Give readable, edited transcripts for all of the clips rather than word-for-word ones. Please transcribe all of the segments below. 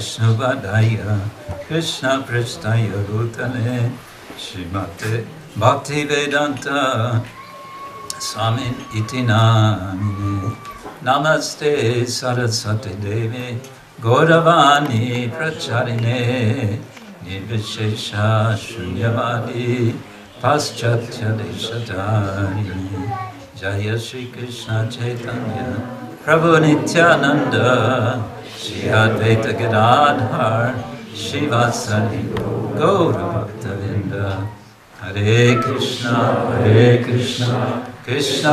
Vishnuvadaya Krishna Prestaya Bhutale Srimate Bhaktivedanta Swamin iti namine Namaste Saraswati Devi Gauravani Pracharine Nirvishesha Shunyavadi Paschatya Deshatari Jaya Shri Krishna Chaitanya Prabhu Nityananda Shri Advaita Gadadhar Shivasari Gaura Bhaktavinda Hare Krishna Krishna Krishna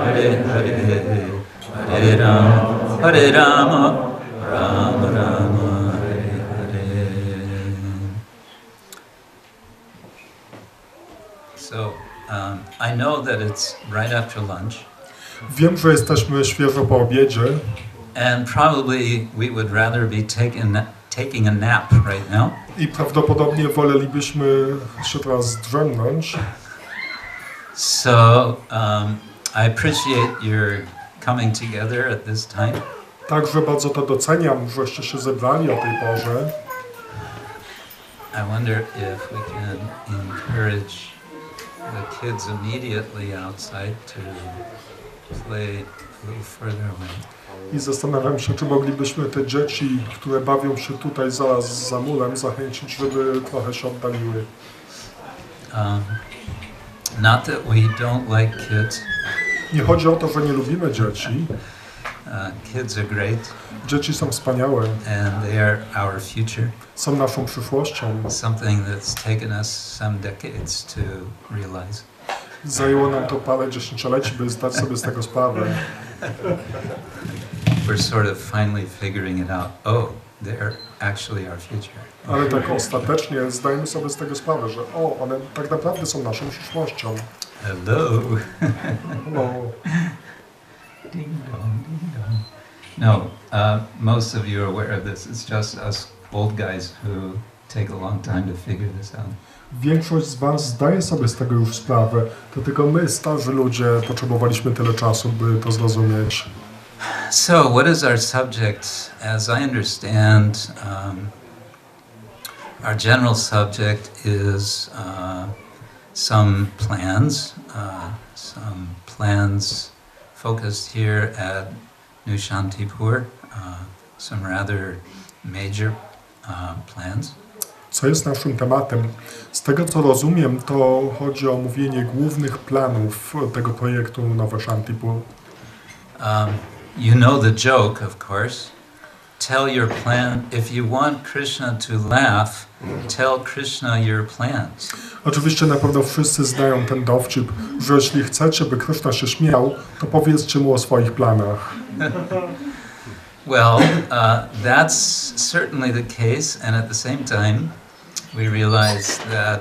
Hare Hare Hare Rama Rama Rama Hare Hare. So I know that it's right after lunch. Wiem, że jesteśmy świeżo po obiedzie. And probably we would rather be taking a nap right now. I prawdopodobnie wolelibyśmy się teraz drzemnąć. So I appreciate your coming together at this time. Także bardzo to doceniam, żeście się zebrali o tej porze. I wonder if we can encourage the kids immediately outside to play a little further away. I zastanawiam się, czy moglibyśmy te dzieci, które bawią się tutaj zaraz za murem, zachęcić, żeby trochę się oddaliły. Not that we don't like kids. Nie chodzi o to, że nie lubimy dzieci. Kids are great. Dzieci są wspaniałe. And they are our future. Są naszą przyszłością. Something that's taken us some decades to realize. Zajęło nam to parę dziesięcioleci, by zdać sobie z tego sprawę. We're sort of finally figuring it out. Oh, they're actually our future. Ale tak ostatecznie zdajemy sobie z tego sprawę, że one tak naprawdę są naszą przyszłością. Hello. Hello. Ding dong, ding dong. No, most of you are aware of this. It's just us old guys who take a long time to figure this out. Większość z was zdaje sobie z tego już sprawę, to tylko my, starzy ludzie, potrzebowaliśmy tyle czasu, by to zrozumieć. So, what is our subject? As I understand, our general subject is some plans focused here at Nowe Szantipur, some rather major plans. Co jest naszym tematem? Z tego co rozumiem, to chodzi o omówienie głównych planów tego projektu Nowe Szantipur. You know the joke, of course. Tell your plan. If you want Krishna to laugh, tell Krishna your plans. Oczywiście na pewno wszyscy znają ten dowcip, że jeśli chcecie, by Krishna się śmiał, to powiedzcie mu o swoich planach. Well, that's certainly the case, and at the same time, we realize that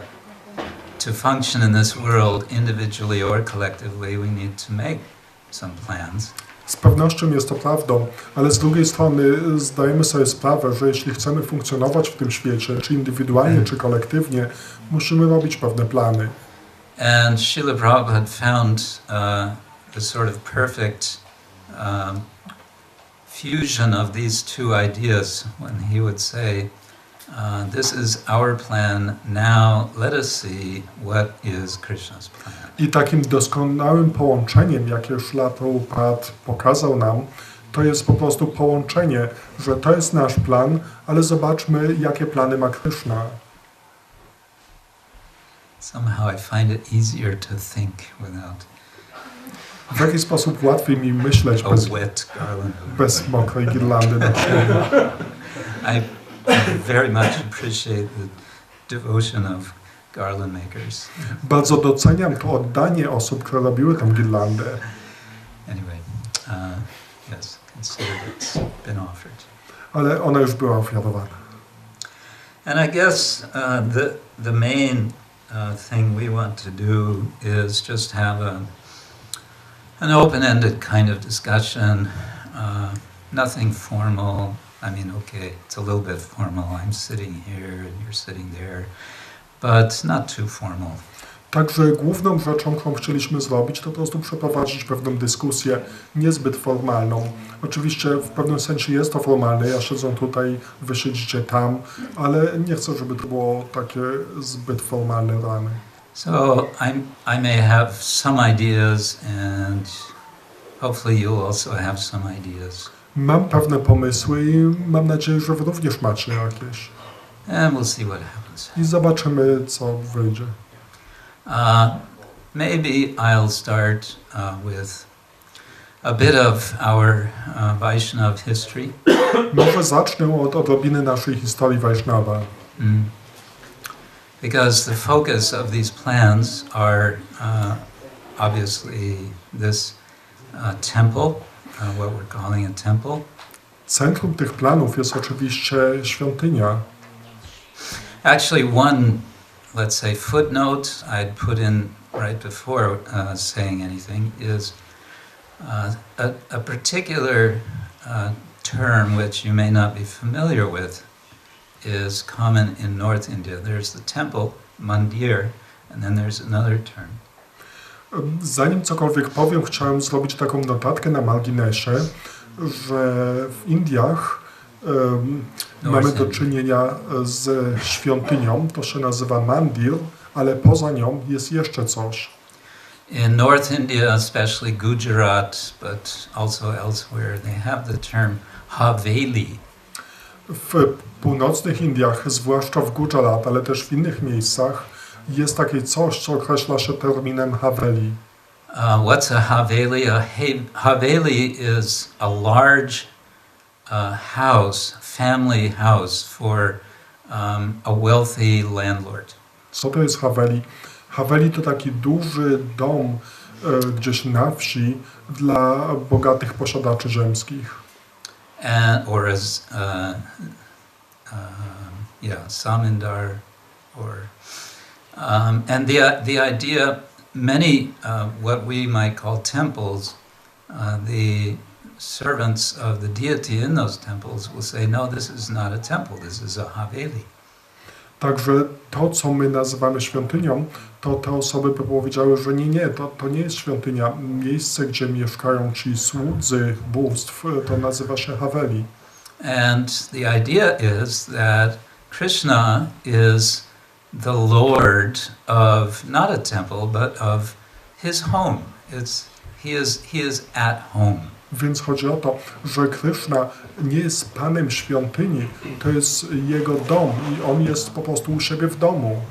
to function in this world individually or collectively, we need to make some plans. Z pewnością jest to prawdą, ale z drugiej strony zdajemy sobie sprawę, że jeśli chcemy funkcjonować w tym świecie, czy indywidualnie, czy kolektywnie, musimy robić pewne plany. And Srila Prabhupada found the sort of perfect fusion of these two ideas when he would say, this is our plan, now let us see what is Krishna's plan. I takim doskonałym połączeniem, jakie Srila Prabhupada pokazał nam, to jest po prostu połączenie, że to jest nasz plan, ale zobaczmy, jakie plany ma Krishna. Somehow I find it easier to think without W jaki sposób łatwiej mi myśleć bez mokrej girlandy na szyi. I very much appreciate the devotion of garland makers. Bardzo doceniam to oddanie osób, które robiły tę girlandę. Anyway, yes, consider it's been offered. Ale ona już była ofiarowana. And I guess the main thing we want to do is just have an open-ended kind of discussion, nothing formal. I mean, okay, it's a little bit formal. I'm sitting here and you're sitting there, but not too formal. Także główną rzeczą, którą chcieliśmy zrobić, to po prostu przeprowadzić pewną dyskusję niezbyt formalną. Oczywiście w pewnym sensie jest to formalne, ja siedzę tutaj, wy siedzicie tam, ale nie chcę, żeby to było takie zbyt formalne ramy. So I may have some ideas, and hopefully you'll also have some ideas. Mam pewne pomysły i mam nadzieję, że wy również macie jakieś. And we'll see what happens. I zobaczymy, co wyjdzie. Maybe I'll start with a bit of our Vaishnav history. Może zacznę od odrobiny naszej historii Vaishnava. Because the focus of these plans are obviously this temple, what we're calling a temple. Centrum tych planów jest oczywiście świątynia. Actually, one, let's say, footnote I'd put in right before saying anything is a particular term which you may not be familiar with is common in North India. There's the temple, mandir, and then there's another term. Zanim cokolwiek powiem, chciałem zrobić taką notatkę na marginesie, że w Indiach mamy do czynienia z świątynią, to się nazywa mandir, ale poza nią jest jeszcze coś. In North India, especially Gujarat, but also elsewhere, they have the term haveli. W północnych Indiach, zwłaszcza w Gujarat, ale też w innych miejscach, jest takie coś, co określa się terminem haveli. What's a haveli? A haveli is a large house, family house for a wealthy landlord. Co to jest haveli? Haveli to taki duży dom gdzieś na wsi dla bogatych posiadaczy ziemskich. Or as samindar, or and the idea, many what we might call temples, the servants of the deity in those temples will say, no, this is not a temple, this is a haveli. Także to, co my nazywamy świątynią, to te osoby by powiedziały, że nie, to nie jest świątynia. Miejsce, gdzie mieszkają ci słudzy bóstw, to nazywa się haveli. And the idea is that Krishna is the Lord of not a temple, but of his home. He is at home. Więc chodzi o to, że Krishna nie jest Panem świątyni, to jest jego dom i on jest po prostu u siebie w domu.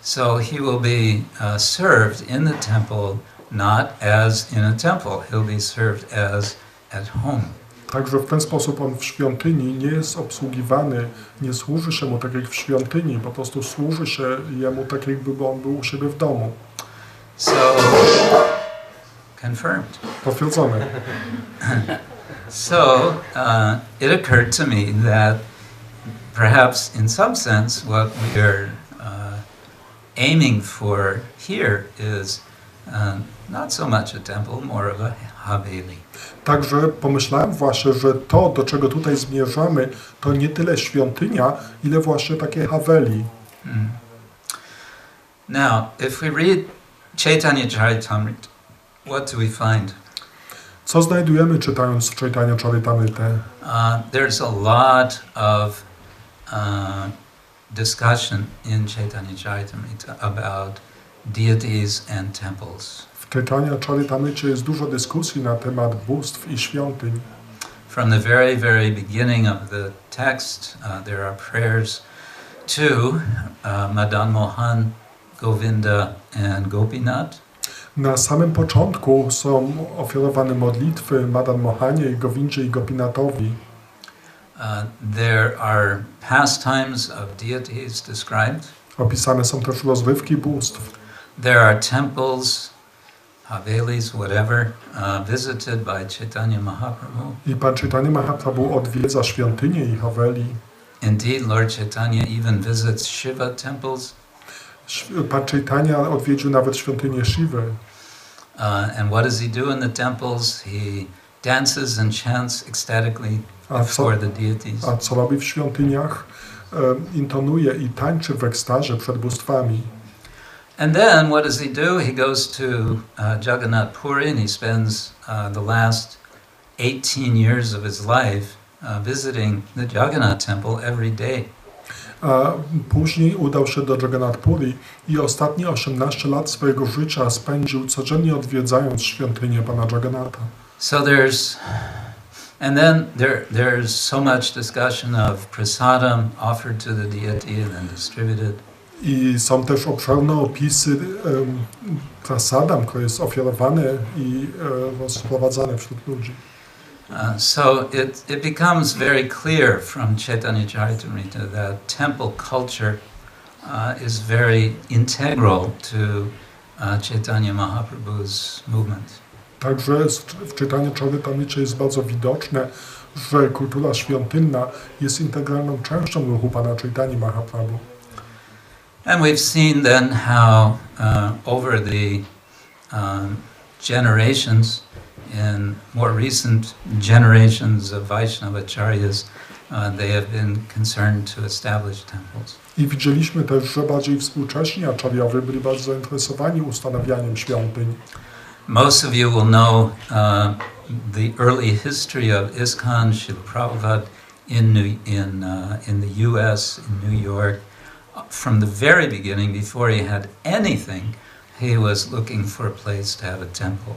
So he will be served in the temple, not as in a temple. He'll be served as at home. Także w ten sposób on w świątyni nie jest obsługiwany, nie służy się mu tak jak w świątyni, po prostu służy się jemu tak jakby on był u siebie w domu. So, confirmed. Potwierdzone. So, it occurred to me that perhaps in some sense what we are aiming for here is not so much a temple, more of a haveli. Także pomyślałem właśnie, że to, do czego tutaj zmierzamy, to nie tyle świątynia, ile właśnie takie haveli. Now, if we read Chaitanya Charitamrita, what do we find? Co znajdujemy czytając Chaitanya Charitamritę? There's a lot of discussion in Chaitanya Charitamrita about deities and temples. W Chaitanya Charitamricie jest dużo dyskusji na temat bóstw i świątyń. From the very, very beginning of the text, there are prayers to Madan Mohan, Govinda and Gopinath. Na samym początku są ofiarowane modlitwy Madan Mohanie i Govindzie i Gopinathowi. There are pastimes of deities described. Opisane są też rozrywki bóstw. There are temples, havelis, whatever, visited by Chaitanya Mahaprabhu. I Pan Chaitanya Mahaprabhu odwiedza świątynie i haveli. Indeed, Lord Chaitanya even visits Shiva temples. Pan Chaitanya odwiedził nawet świątynię Shiwy. And what does he do in the temples? He dances and chants ecstatically before the deities. A co robi w świątyniach? Intonuje i tańczy w ekstazie przed bóstwami. And then what does he do? He goes to Jagannath Puri and he spends the last 18 years of his life visiting the Jagannath temple every day. A później udał się do Jagannath Puri i ostatnie 18 lat swojego życia spędził codziennie odwiedzając świątynię Pana Jagannatha. So there's so much discussion of prasadam offered to the deity and then distributed. I są też obszerne opisy prasadam, które jest ofiarowane i rozprowadzane wśród ludzi. So it becomes very clear from Chaitanya Charitamrita that temple culture is very integral to Chaitanya Mahaprabhu's movement. Także w czytaniu Charitamrity jest bardzo widoczne, że kultura świątynna jest integralną częścią ruchu Pana Chaitanya Mahaprabhu. And we've seen then how over the generations, in more recent generations of Vaishnavacharyas, they have been concerned to establish temples. I widzieliśmy też, że bardziej współcześni acharyowie byli bardzo zainteresowani ustanawianiem świątyń. Most of you will know the early history of ISKCON, Srila Prabhupada in the U.S., in New York. From the very beginning, before he had anything, he was looking for a place to have a temple.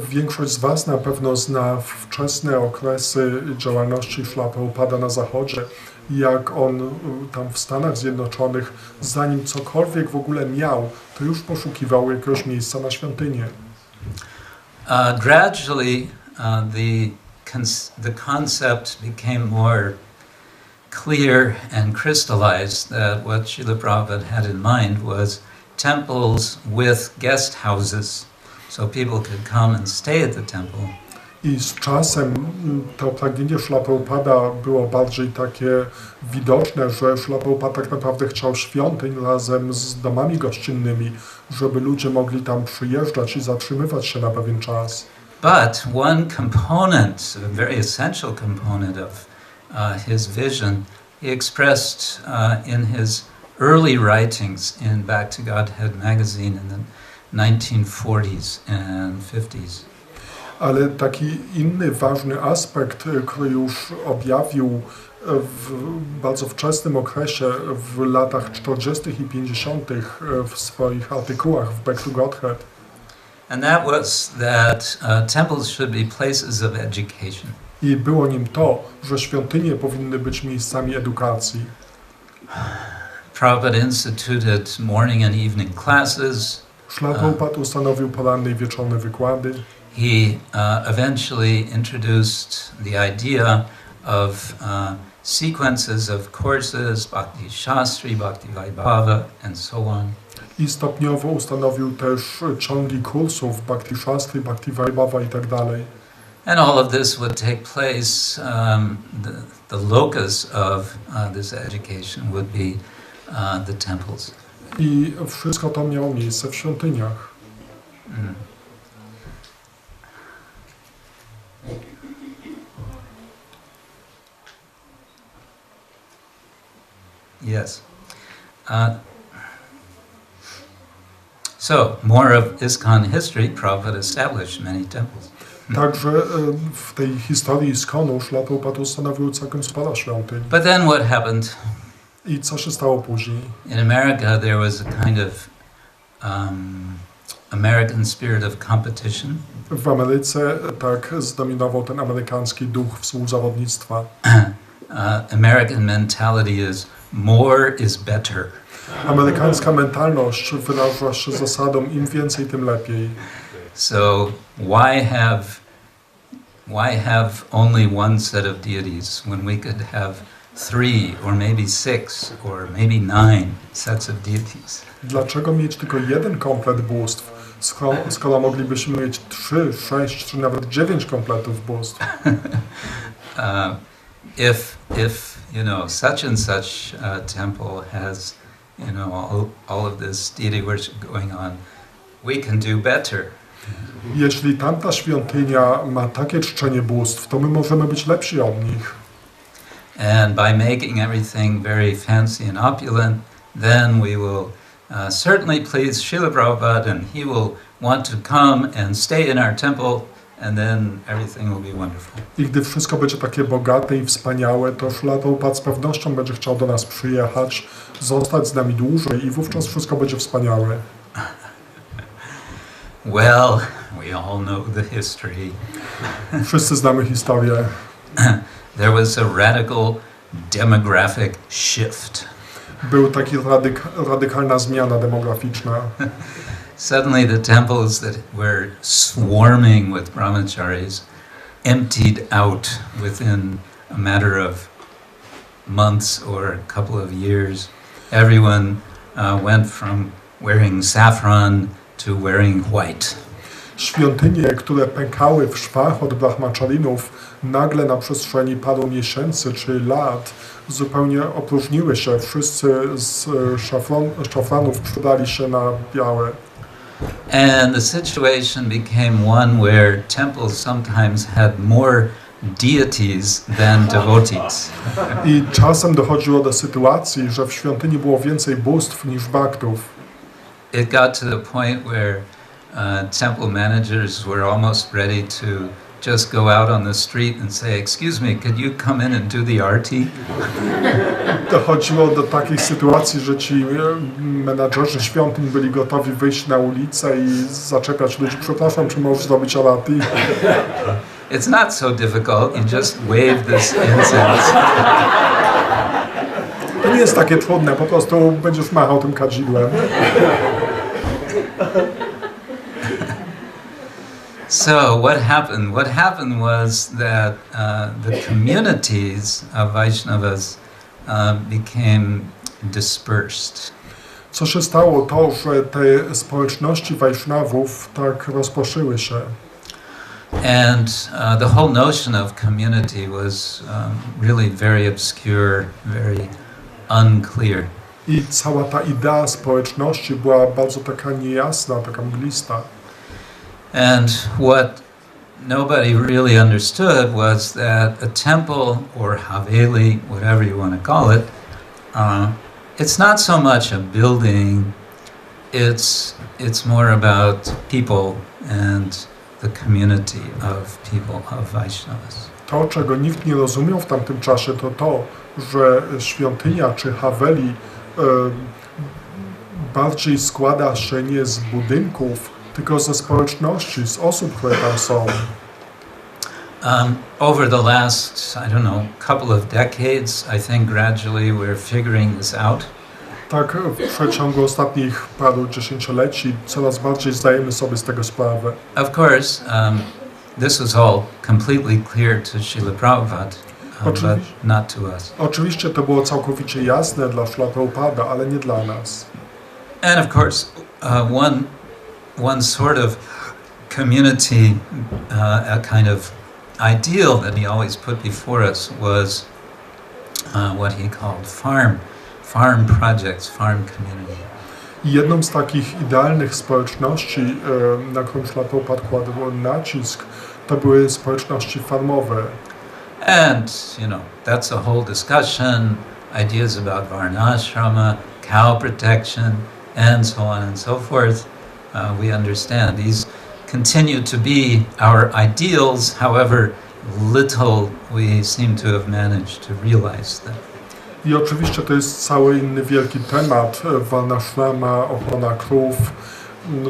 Większość z Was na pewno zna wczesne okresy działalności Śrila Prabhupada na Zachodzie, jak on tam w Stanach Zjednoczonych, zanim cokolwiek w ogóle miał, to już poszukiwał jakiegoś miejsca na świątynię. Gradually, the concept became more clear and crystallized that what Srila Prabhupada had in mind was temples with guest houses, so people could come and stay at the temple. I z czasem to pragnienie Śrila Prabhupada było bardziej takie widoczne, że Śrila Prabhupada tak naprawdę chciał świątyń razem z domami gościnnymi, żeby ludzie mogli tam przyjeżdżać i zatrzymywać się na pewien czas. But one component, a very essential component of his vision, he expressed in his early writings in Back to Godhead magazine in the 1940s and 50s. Ale taki inny ważny aspekt, który już objawił w bardzo wczesnym okresie, w latach 40. i 50. w swoich artykułach w Back to Godhead. And that was that temples should be places of education. I było nim to, że świątynie powinny być miejscami edukacji. Prabhupada instituted morning and evening classes. Śrila Prabhupada ustanowił poranne i wieczorne wykłady. He eventually introduced the idea of sequences of courses, Bhakti Shastri, Bhakti Vaibhava, and so on. I stopniowo ustanowił też ciągi kursów Bhakti Shastri, Bhakti Vaibhava i tak dalej. And all of this would take place, the locus of this education would be the temples. I wszystko to miało miejsce w świątyniach. Mm. Yes. So, more of ISKCON history, Prabhupada established many temples. Także w tej historii ISKCONu Śrila Prabhupada ustanowił całkiem sporo świątyń. But then what happened? I co się stało później? In America there was a kind of American spirit of competition. W Ameryce tak zdominował ten amerykański duch współzawodnictwa. American mentality is more is better. Amerykańska mentalność wyraża się zasadą im więcej, tym lepiej. So why have only one set of deities when we could have 3 or maybe 6 or maybe 9 sets of deities? Dlaczego mieć tylko jeden komplet bóstw, skoro moglibyśmy mieć 3, 6 czy nawet 9 kompletów bóstw? If you know such and such temple has all of this deity worship going on, we can do better. Jeśli tamta świątynia ma takie czczenie bóstw, to my możemy być lepsi od nich. And by making everything very fancy and opulent, then we will certainly please Srila Prabhupada, and he will want to come and stay in our temple, and then everything will be wonderful. I gdy wszystko będzie takie bogate i wspaniałe, to Srila Prabhupada z pewnością będzie chciał do nas przyjechać, zostać z nami dłużej i wówczas wszystko będzie wspaniałe. Well, we all know the history. Wszyscy znamy historię. There was a radical demographic shift. Był taki radykalna zmiana demograficzna. Suddenly the temples that were swarming with brahmacharis emptied out within a matter of months or a couple of years. Everyone went from wearing saffron to wearing white. Świątynie, które pękały w szwach od brahmacharinów, nagle na przestrzeni paru miesięcy czy lat zupełnie opróżniły się. Wszyscy z szafranów przydali się na białe. And the situation became one where temples sometimes had more deities than devotees. I czasem dochodziło do sytuacji, że w świątyni było więcej bóstw niż baktów. It got to the point where temple managers were almost ready to just go out on the street and say, "Excuse me, could you come in and do the arti?" Dochodziło do takiej sytuacji, że ci menadżerzy świątyń byli gotowi wyjść na ulicę i zaczepiać ludzi. Przepraszam, czy możesz zrobić arati? It's not so difficult. You just wave this incense. To nie jest takie trudne, po prostu będziesz machał tym kadzidłem. So what happened? What happened was that the communities of Vaishnavas became dispersed. Co się stało, to, że te społeczności Vaishnavów tak rozproszyły się. And the whole notion of community was really very obscure, very unclear. I cała ta idea społeczności była bardzo taka niejasna, taka mglista. And what nobody really understood was that a temple or haveli, whatever you want to call it, it's not so much a building, it's more about people and the community of people, of Vaishnavas. To, czego nikt nie rozumiał w tamtym czasie, to to, że świątynia czy haveli bardziej składa się nie z budynków, tylko ze społeczności, z osób, które tam są. Over the last, I don't know, couple of decades, I think gradually we're figuring this out. Tak, w przeciągu ostatnich paru dziesięcioleci coraz bardziej zdajemy sobie z tego sprawę. Of course, this was all completely clear to Srila Prabhupada, but not to us. Oczywiście to było całkowicie jasne dla Srila Prabhupada, ale nie dla nas. And of course, one sort of community, a kind of ideal that he always put before us was what he called farm projects, farm community. I jedną z takich idealnych społeczności, na którą Srila Prabhupada kładł nacisk, to były społeczności farmowe. And, you know, that's a whole discussion, ideas about varnashrama, cow protection, and so on and so forth. We understand these continue to be our ideals, however little we seem to have managed to realize them. I oczywiście to jest cały inny wielki temat, varnashrama, ochrona krów.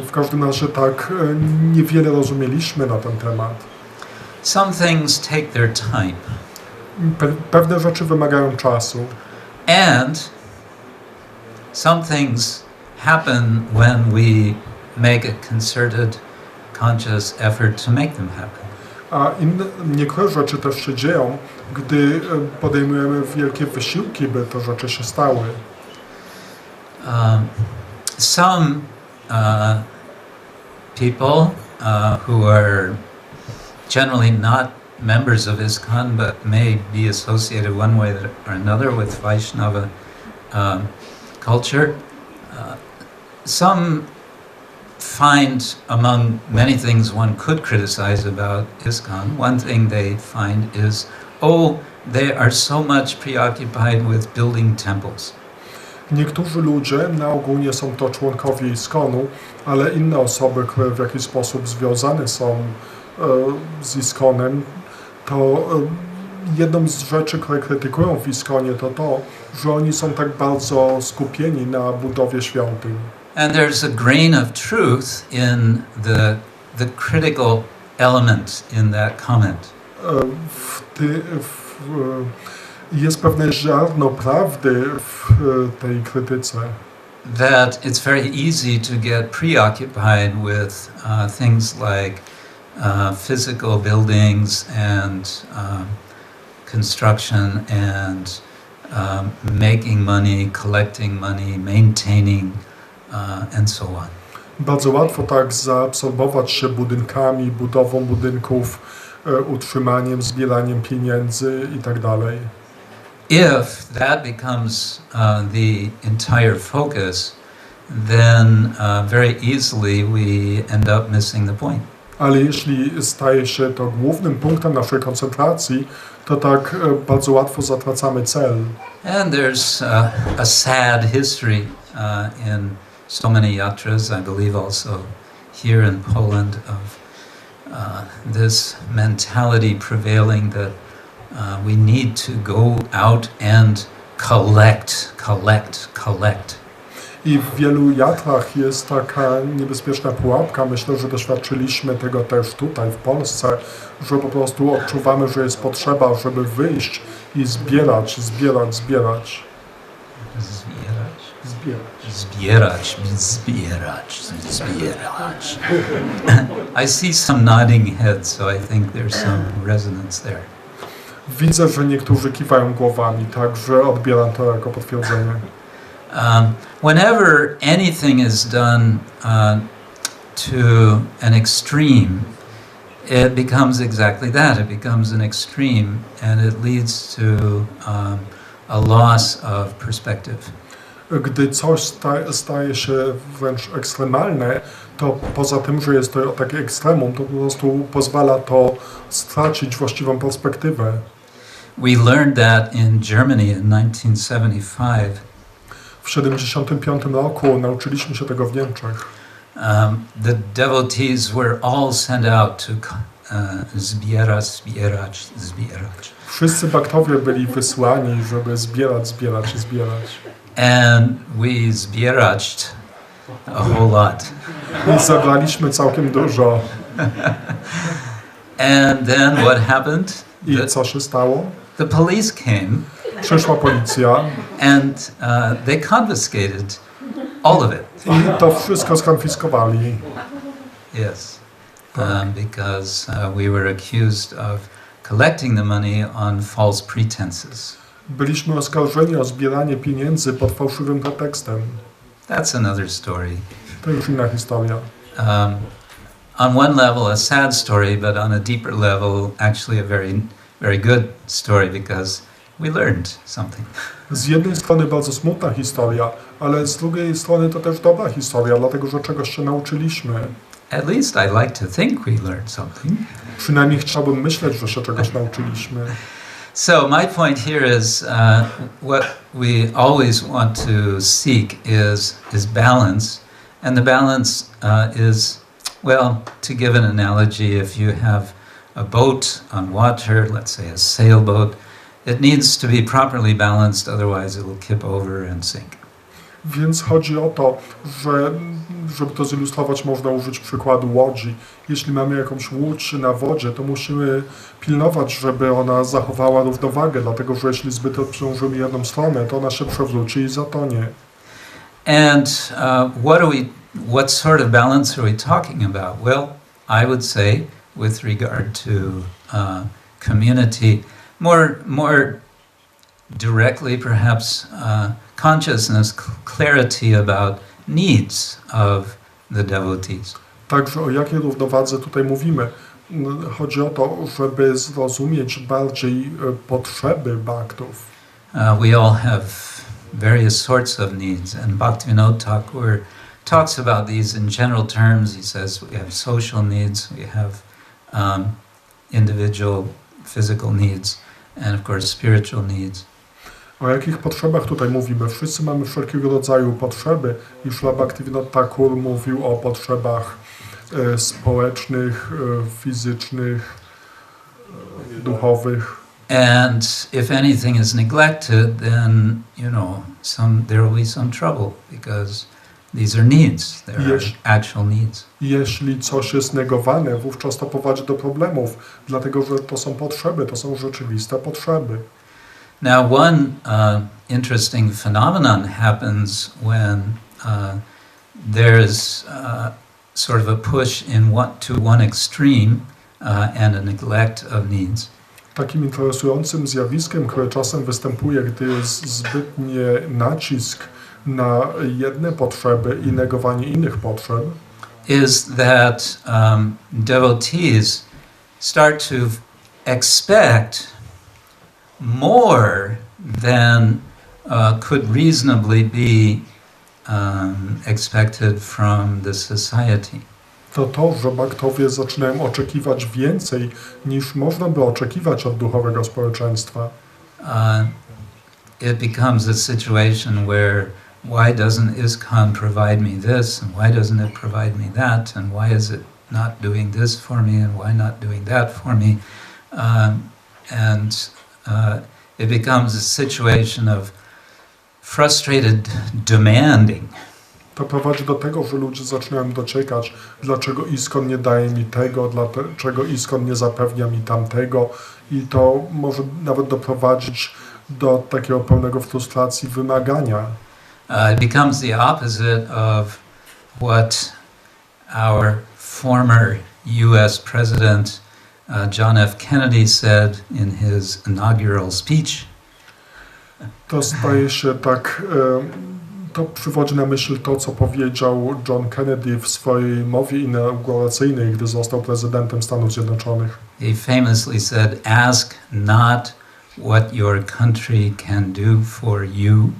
W każdym razie tak niewiele rozumieliśmy na ten temat. Some things take their time. Pewne rzeczy wymagają czasu. And some things happen when we make a concerted, conscious effort to make them happen. A niektóre rzeczy też się dzieją, gdy podejmujemy wielkie wysiłki, by te rzeczy się stały. Some people who are generally not members of ISKCON but may be associated one way or another with Vaishnava culture, some find, among many things one could criticize about ISKCON, one thing they find is, oh, they are so much preoccupied with building temples. Niektórzy ludzie, na ogół nie są to członkowie ISKCON-u, ale inne osoby, które w jakiś sposób związane są z ISKCON-em, to jedną z rzeczy, które krytykują w ISKCON-ie, to to, że oni są tak bardzo skupieni na budowie świątyń. And there's a grain of truth in the critical element in that comment. Jest pewne ziarno prawdy w tej krytyce. That it's very easy to get preoccupied with things like physical buildings and construction and making money, collecting money, maintaining and so on. Bardzo łatwo tak zaabsorbować się budynkami, budową budynków, utrzymaniem, zbieraniem pieniędzy i tak dalej. If that becomes the entire focus, then very easily we end up missing the point. Ale jeśli staje się to głównym punktem naszej koncentracji, to tak bardzo łatwo zatracamy cel. And there's a sad history in so many yatras, I believe also here in Poland, of this mentality prevailing that we need to go out and collect. I w wielu jatrach jest taka niebezpieczna pułapka. Myślę, że doświadczyliśmy tego też tutaj w Polsce, że po prostu odczuwamy, że jest potrzeba, żeby wyjść i zbierać. I see some nodding heads, so I think there's some resonance there. Widzę, że niektórzy kiwają głowami, także odbieram to jako potwierdzenie. Whenever anything is done to an extreme, it becomes exactly that. It becomes an extreme, and it leads to a loss of perspective. Gdy coś staje się wręcz ekstremalne, to poza tym, że jest to takie ekstremum, to po prostu pozwala to stracić właściwą perspektywę. We learned that in Germany in 1975. W 1975 roku nauczyliśmy się tego w Niemczech. The devotees were all sent out to zbierać. Wszyscy baktowie byli wysłani, żeby zbierać. And we zbierached a whole lot. I zabraliśmy całkiem dużo. And then what happened? I co się stało? The police came. Przyszła policja. And they confiscated all of it. I to wszystko skonfiskowali. Yes. Because we were accused of collecting the money on false pretenses. Byliśmy oskarżeni o zbieranie pieniędzy pod fałszywym pretekstem. That's another story. To już inna historia. On one level a sad story, but on a deeper level actually a very, very good story because we learned something. Z jednej strony bardzo smutna historia, ale z drugiej strony to też dobra historia, dlatego że czegoś się nauczyliśmy. At least I like to think we learned something. Przynajmniej chciałbym myśleć, że się czegoś nauczyliśmy. So my point here is what we always want to seek is balance, and the balance is, well, to give an analogy, if you have a boat on water, let's say a sailboat, it needs to be properly balanced, otherwise it will kip over and sink. Więc chodzi o to, że żeby to zilustrować, można użyć przykładu łodzi. Jeśli mamy jakąś łódź na wodzie, to musimy pilnować, żeby ona zachowała równowagę, dlatego że jeśli zbyt obciążymy jedną stronę, to ona się przewróci i zatonie. And what sort of balance are we talking about? Well, I would say, with regard to community, more directly perhaps consciousness, clarity about needs of the devotees. Także o jakiej równowadze tutaj mówimy? Chodzi o to, żeby zrozumieć bardziej potrzeby baktów. We all have various sorts of needs, and Bhaktivinoda Thakur talks about these in general terms. He says we have social needs, we have individual physical needs, and of course spiritual needs. O jakich potrzebach tutaj mówimy? Wszyscy mamy wszelkiego rodzaju potrzeby i Śrila Bhaktivinoda Thakur mówił o potrzebach społecznych, fizycznych, duchowych. And if anything is neglected, then, there will be some trouble, because these are needs, they are actual needs. Jeśli coś jest negowane, wówczas to prowadzi do problemów, dlatego że to są potrzeby, to są rzeczywiste potrzeby. Now, one interesting phenomenon happens when there's sort of a push to one extreme and a neglect of needs. Takim interesującym zjawiskiem, które czasem występuje, gdy jest zbytni nacisk na jedne potrzeby i negowanie innych potrzeb, is that devotees start to expect more than could reasonably be expected from the society. To, że bhaktowie zaczynają oczekiwać więcej, niż można by oczekiwać od duchowego społeczeństwa. It becomes a situation where why doesn't ISKCON provide me this, and why doesn't it provide me that, and why is it not doing this for me, and why not doing that for me? It becomes a situation of frustrated demanding. To prowadzi do tego, że ludzie zaczynają dociekać, dlaczego ISKCON nie daje mi tego, dlaczego ISKCON nie zapewnia mi tamtego, i to może nawet doprowadzić do takiego pełnego frustracji wymagania. It becomes the opposite of what our former U.S. President John F. Kennedy said in his inaugural speech. To staje się tak, to przywodzi na myśl to, co powiedział John Kennedy w swojej mowie inauguracyjnej, gdy został prezydentem Stanów Zjednoczonych. He famously said, "Ask not what your country can do for you."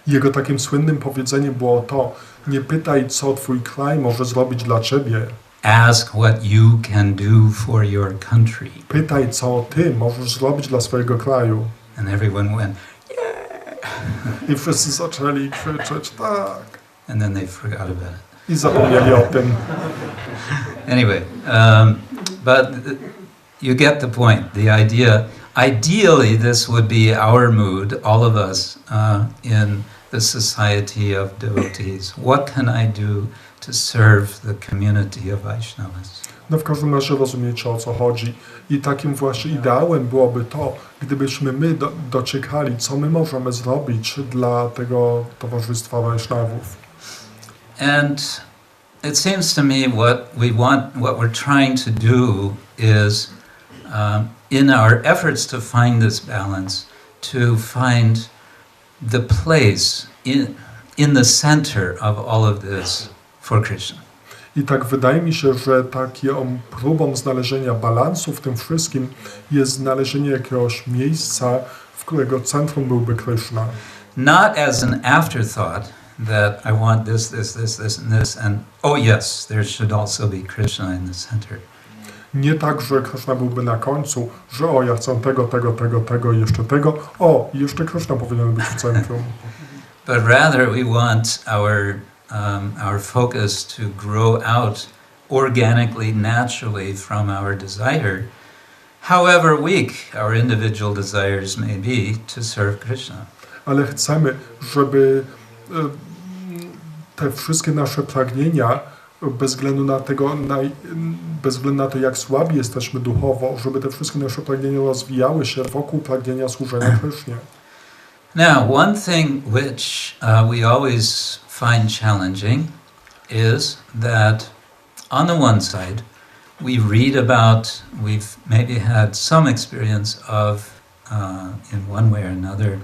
Jego takim słynnym powiedzeniem było to: nie pytaj, co twój kraj może zrobić dla ciebie. Ask what you can do for your country. Pytaj, co ty możesz zrobić dla swojego kraju. And everyone went, yeah. I wszyscy zaczęli krzyczeć, tak. And then they forgot about it. I zapomnieli o tym. Anyway, but you get the point. The idea, ideally this would be our mood, all of us, in the society of devotees. What can I do to serve the community of Vaishnavas? No w każdym razie rozumiecie, o co chodzi. I takim właśnie ideałem byłoby to, gdybyśmy my dociekali, co my możemy zrobić dla tego towarzystwa Vaishnavów. And it seems to me what we're trying to do is, in our efforts to find this balance, to find the place in the center of all of this for Krishna. I tak wydaje mi się, że taką próbą znalezienia balansu w tym wszystkim jest znalezienie jakiegoś miejsca, w którego centrum byłby Krishna. Not as an afterthought that I want this, this, this, this, and this, and oh yes, there should also be Krishna in the center. Nie tak, że Krishna byłby na końcu, że o, ja chcę tego i jeszcze tego, o, i jeszcze Krishna powinien być w centrum. But rather we want our focus to grow out organically, naturally from our desire, however weak our individual desires may be, to serve Krishna. Ale chcemy, żeby te wszystkie nasze pragnienia, bez względu na to, jak słabi jesteśmy duchowo, żeby te wszystkie nasze pragnienia rozwijały się wokół pragnienia służenia Krishnie. Now, one thing which we always find challenging is that on the one side, we read about, we've maybe had some experience of, in one way or another,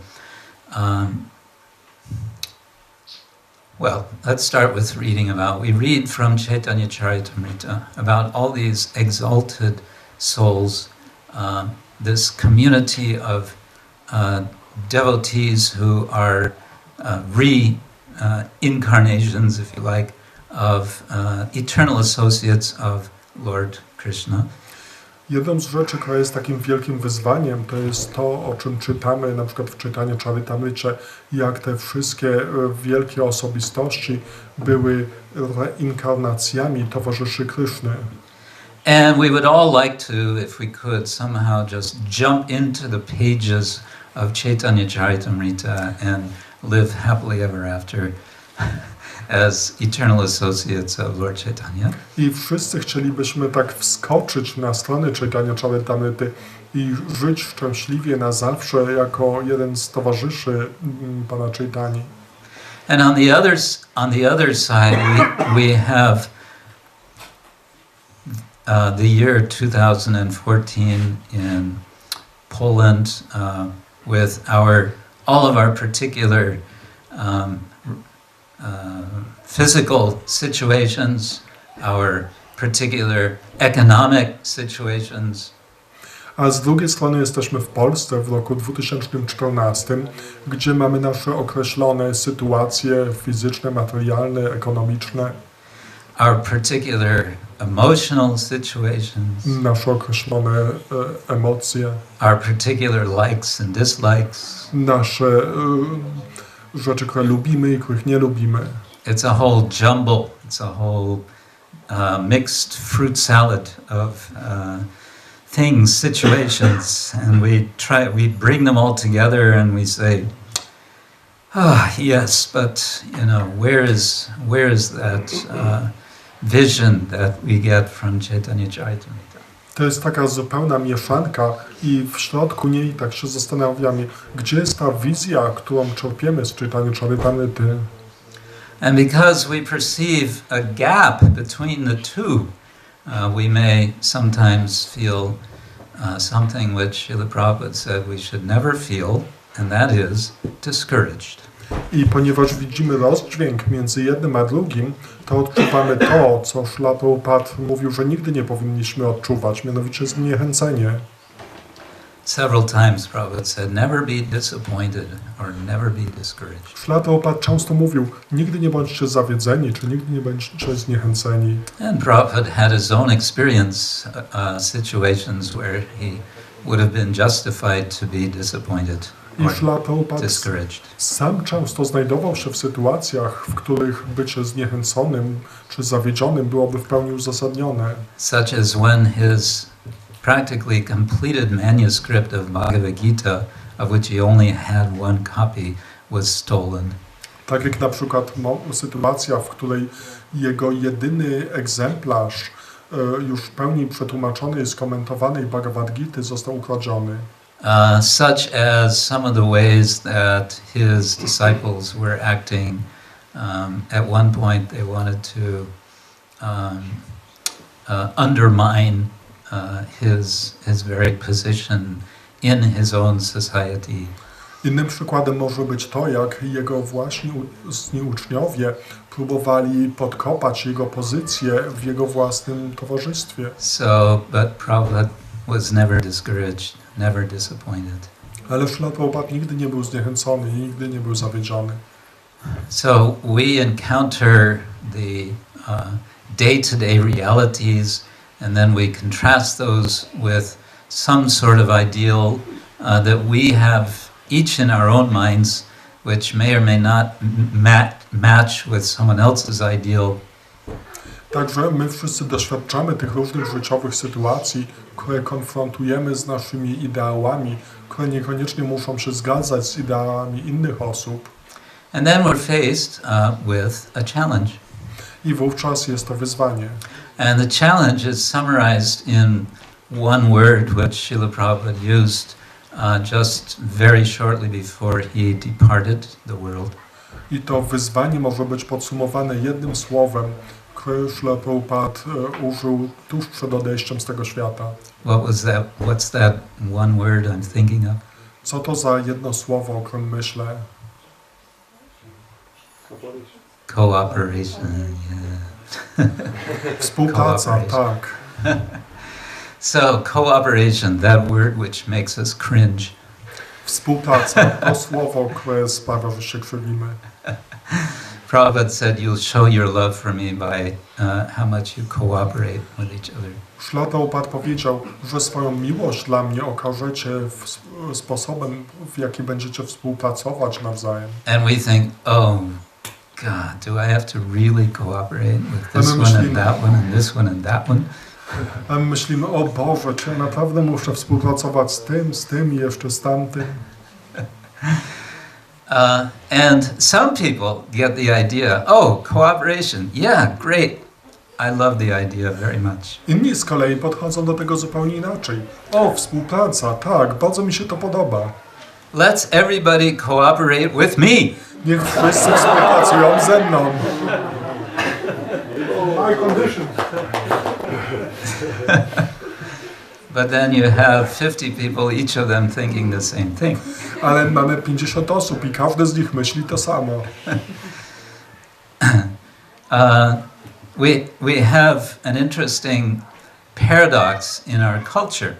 well, let's start with reading about, we read from Chaitanya Charitamrita about all these exalted souls, this community of devotees who are reincarnations, if you like, of eternal associates of Lord Krishna. Jedną z rzeczy, która jest takim wielkim wyzwaniem, to jest to, o czym czytamy na przykład w czytaniu Charitamrity, jak te wszystkie wielkie osobistości były reinkarnacjami towarzyszy Kryszny. And we would all like to, if we could, somehow just jump into the pages of Chaitanya Charitamrita and live happily ever after as eternal associates of Lord Chaitanya. I wszyscy chcielibyśmy tak wskoczyć na stronę Chaitanya Charitamrity i żyć szczęśliwie na zawsze jako jeden z towarzyszy Pana Chaitani. And on the other side, we have the year 2014 in Poland with all of our particular physical situations, our particular economic situations. A z drugiej strony jesteśmy w Polsce w roku 2014, gdzie mamy nasze określone sytuacje fizyczne, materialne, ekonomiczne. Our particular emotional situations. Nasze określone emocje. Our particular likes and dislikes. Nasze rzeczy, które lubimy i których nie lubimy. It's a whole jumble. It's a whole mixed fruit salad of things, situations, and we bring them all together and we say, yes, but where is that vision that we get from Chaitanya Charitamrita? To jest taka zupełna mieszanka i w środku niej tak się zastanawiamy, gdzie jest ta wizja, którą czerpiemy z Chaitanya Charitamrity. And because we perceive a gap between the two, we may sometimes feel something which Srila Prabhupada said we should never feel, and that is discouraged. I ponieważ widzimy rozdźwięk między jednym a drugim, to odczuwamy to, co Srila Prabhupada mówił, że nigdy nie powinniśmy odczuwać, mianowicie zniechęcenie. Several times Prabhupada said, never be disappointed or never be discouraged. Srila Prabhupada często mówił, nigdy nie bądźcie zawiedzeni, czy nigdy nie bądźcie zniechęceni. And Prabhupada had his own experience, situations where he would have been justified to be disappointed I Srila or Prabhupada discouraged. sam często znajdował się w sytuacjach, w których bycie zniechęconym czy zawiedzionym byłoby w pełni uzasadnione. Such as when his practically completed manuscript of Bhagavad Gita, of which he only had one copy, was stolen. Tak jak na przykład sytuacja, w której jego jedyny egzemplarz już w pełni przetłumaczonej i skomentowanej Bhagavad Gity został ukradziony. Such as some of the ways that his disciples were acting. At one point they wanted to undermine his very position in his own society. Innym przykładem może być to, jak jego właśnie uczniowie próbowali podkopać jego pozycję w jego własnym towarzystwie. But Prabhupada was never discouraged, never disappointed. Ale Srila Prabhupada nigdy nie był zniechęcony i nigdy nie był zawiedziony. So we encounter the day-to-day realities, and then we contrast those with some sort of ideal that we have each in our own minds, which may or may not match with someone else's ideal. Także my wszyscy doświadczamy tych różnych życiowych sytuacji, które konfrontujemy z naszymi ideałami, które niekoniecznie muszą się zgadzać z ideałami innych osób. And then we're faced with a challenge. I wówczas jest to wyzwanie. And the challenge is summarized in one word which Srila Prabhupada used just very shortly before he departed the world. I to wyzwanie może być podsumowane jednym słowem, które Srila Prabhupada użył tuż przed odejściem z tego świata. What's that one word I'm thinking of? Co to za jedno słowo, o którym myślę? Cooperation, yeah. Współpraca, tak. So, cooperation, that word which makes us cringe. Współpraca, to słowo, które sprawia, że się krzywimy. Prabhupada said, you'll show your love for me by how much you cooperate with each other. Szlatoupad powiedział, że swoją miłość dla mnie okażecie sposobem, w jaki będziecie współpracować nawzajem. And we think, oh, God, do I have to really cooperate with this one and that one and this one and that one? A my myślimy, o Boże, czy ja naprawdę muszę współpracować z tym i jeszcze z tamtym? And some people get the idea, oh, cooperation, yeah, great. I love the idea very much. Inni z kolei podchodzą do tego zupełnie inaczej. O, współpraca, tak, bardzo mi się to podoba. Let's everybody cooperate with me. Niech wszyscy współpracują ze mną. My condition. But then you have 50 people, each of them thinking the same thing. Ale mamy 50 osób i każdy z nich myśli to samo. We have an interesting paradox in our culture.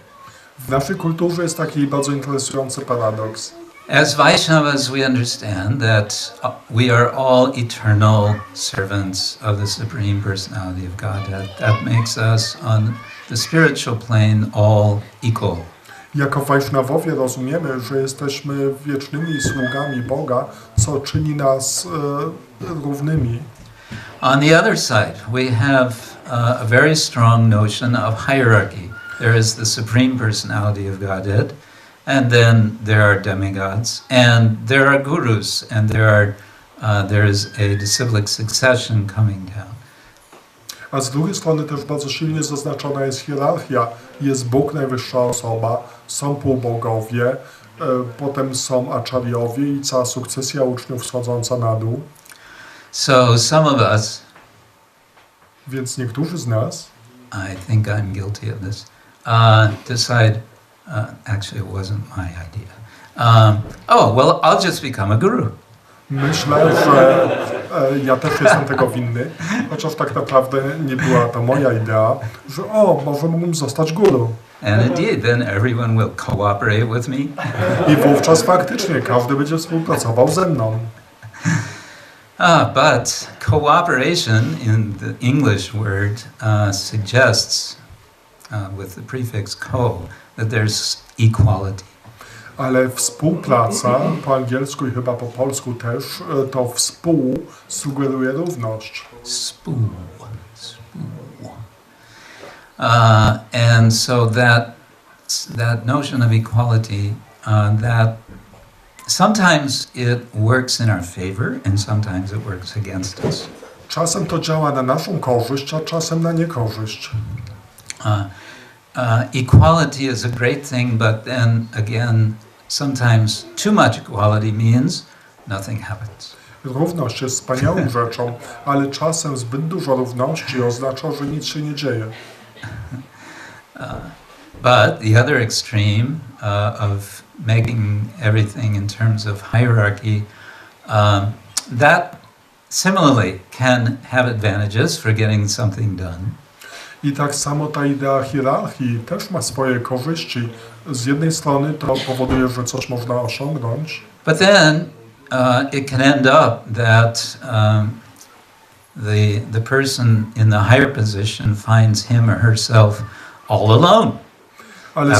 W naszej kulturze jest taki bardzo interesujący paradoks. As Vaishnavas, we understand that we are all eternal servants of the Supreme Personality of Godhead. That makes us, on the spiritual plane, all equal. Jako Wajsznawowie rozumiemy, że jesteśmy wiecznymi sługami Boga, co czyni nas równymi. On the other side, we have a very strong notion of hierarchy. There is the Supreme Personality of Godhead, and then there are demigods, and there are gurus, and there is a disciplic succession coming down. A z drugiej strony też bardzo silnie zaznaczona jest hierarchia. Jest Bóg, najwyższa osoba, są półbogowie, potem są acharyowie i cała sukcesja uczniów schodząca na dół. So some of us, więc niektórzy z nas, I think I'm guilty of this, decide, actually it wasn't my idea. Oh, well, I'll just become a guru. Myślę, że ja też jestem tego winny, chociaż tak naprawdę nie była to moja idea, że może mógłbym zostać guru. And indeed, then everyone will cooperate with me. I wówczas faktycznie każdy będzie współpracował ze mną. But cooperation in the English word suggests, with the prefix co, that there's equality. Ale współpraca, po angielsku i chyba po polsku też, to współ sugeruje równość. Spół. And so that notion of equality, that sometimes it works in our favor and sometimes it works against us. Czasem to działa na naszą korzyść, a czasem na niekorzyść. Equality is a great thing, but then again, sometimes too much equality means nothing happens. Równość jest wspaniałą rzeczą, ale czasem zbyt dużo równości oznacza, że nic się nie dzieje. But the other extreme of making everything in terms of hierarchy, that similarly can have advantages for getting something done. I tak samo ta idea hierarchii też ma swoje korzyści. Z jednej strony to powoduje, że coś można osiągnąć. But then it can end up that the person in the higher position finds him or herself all alone. Ale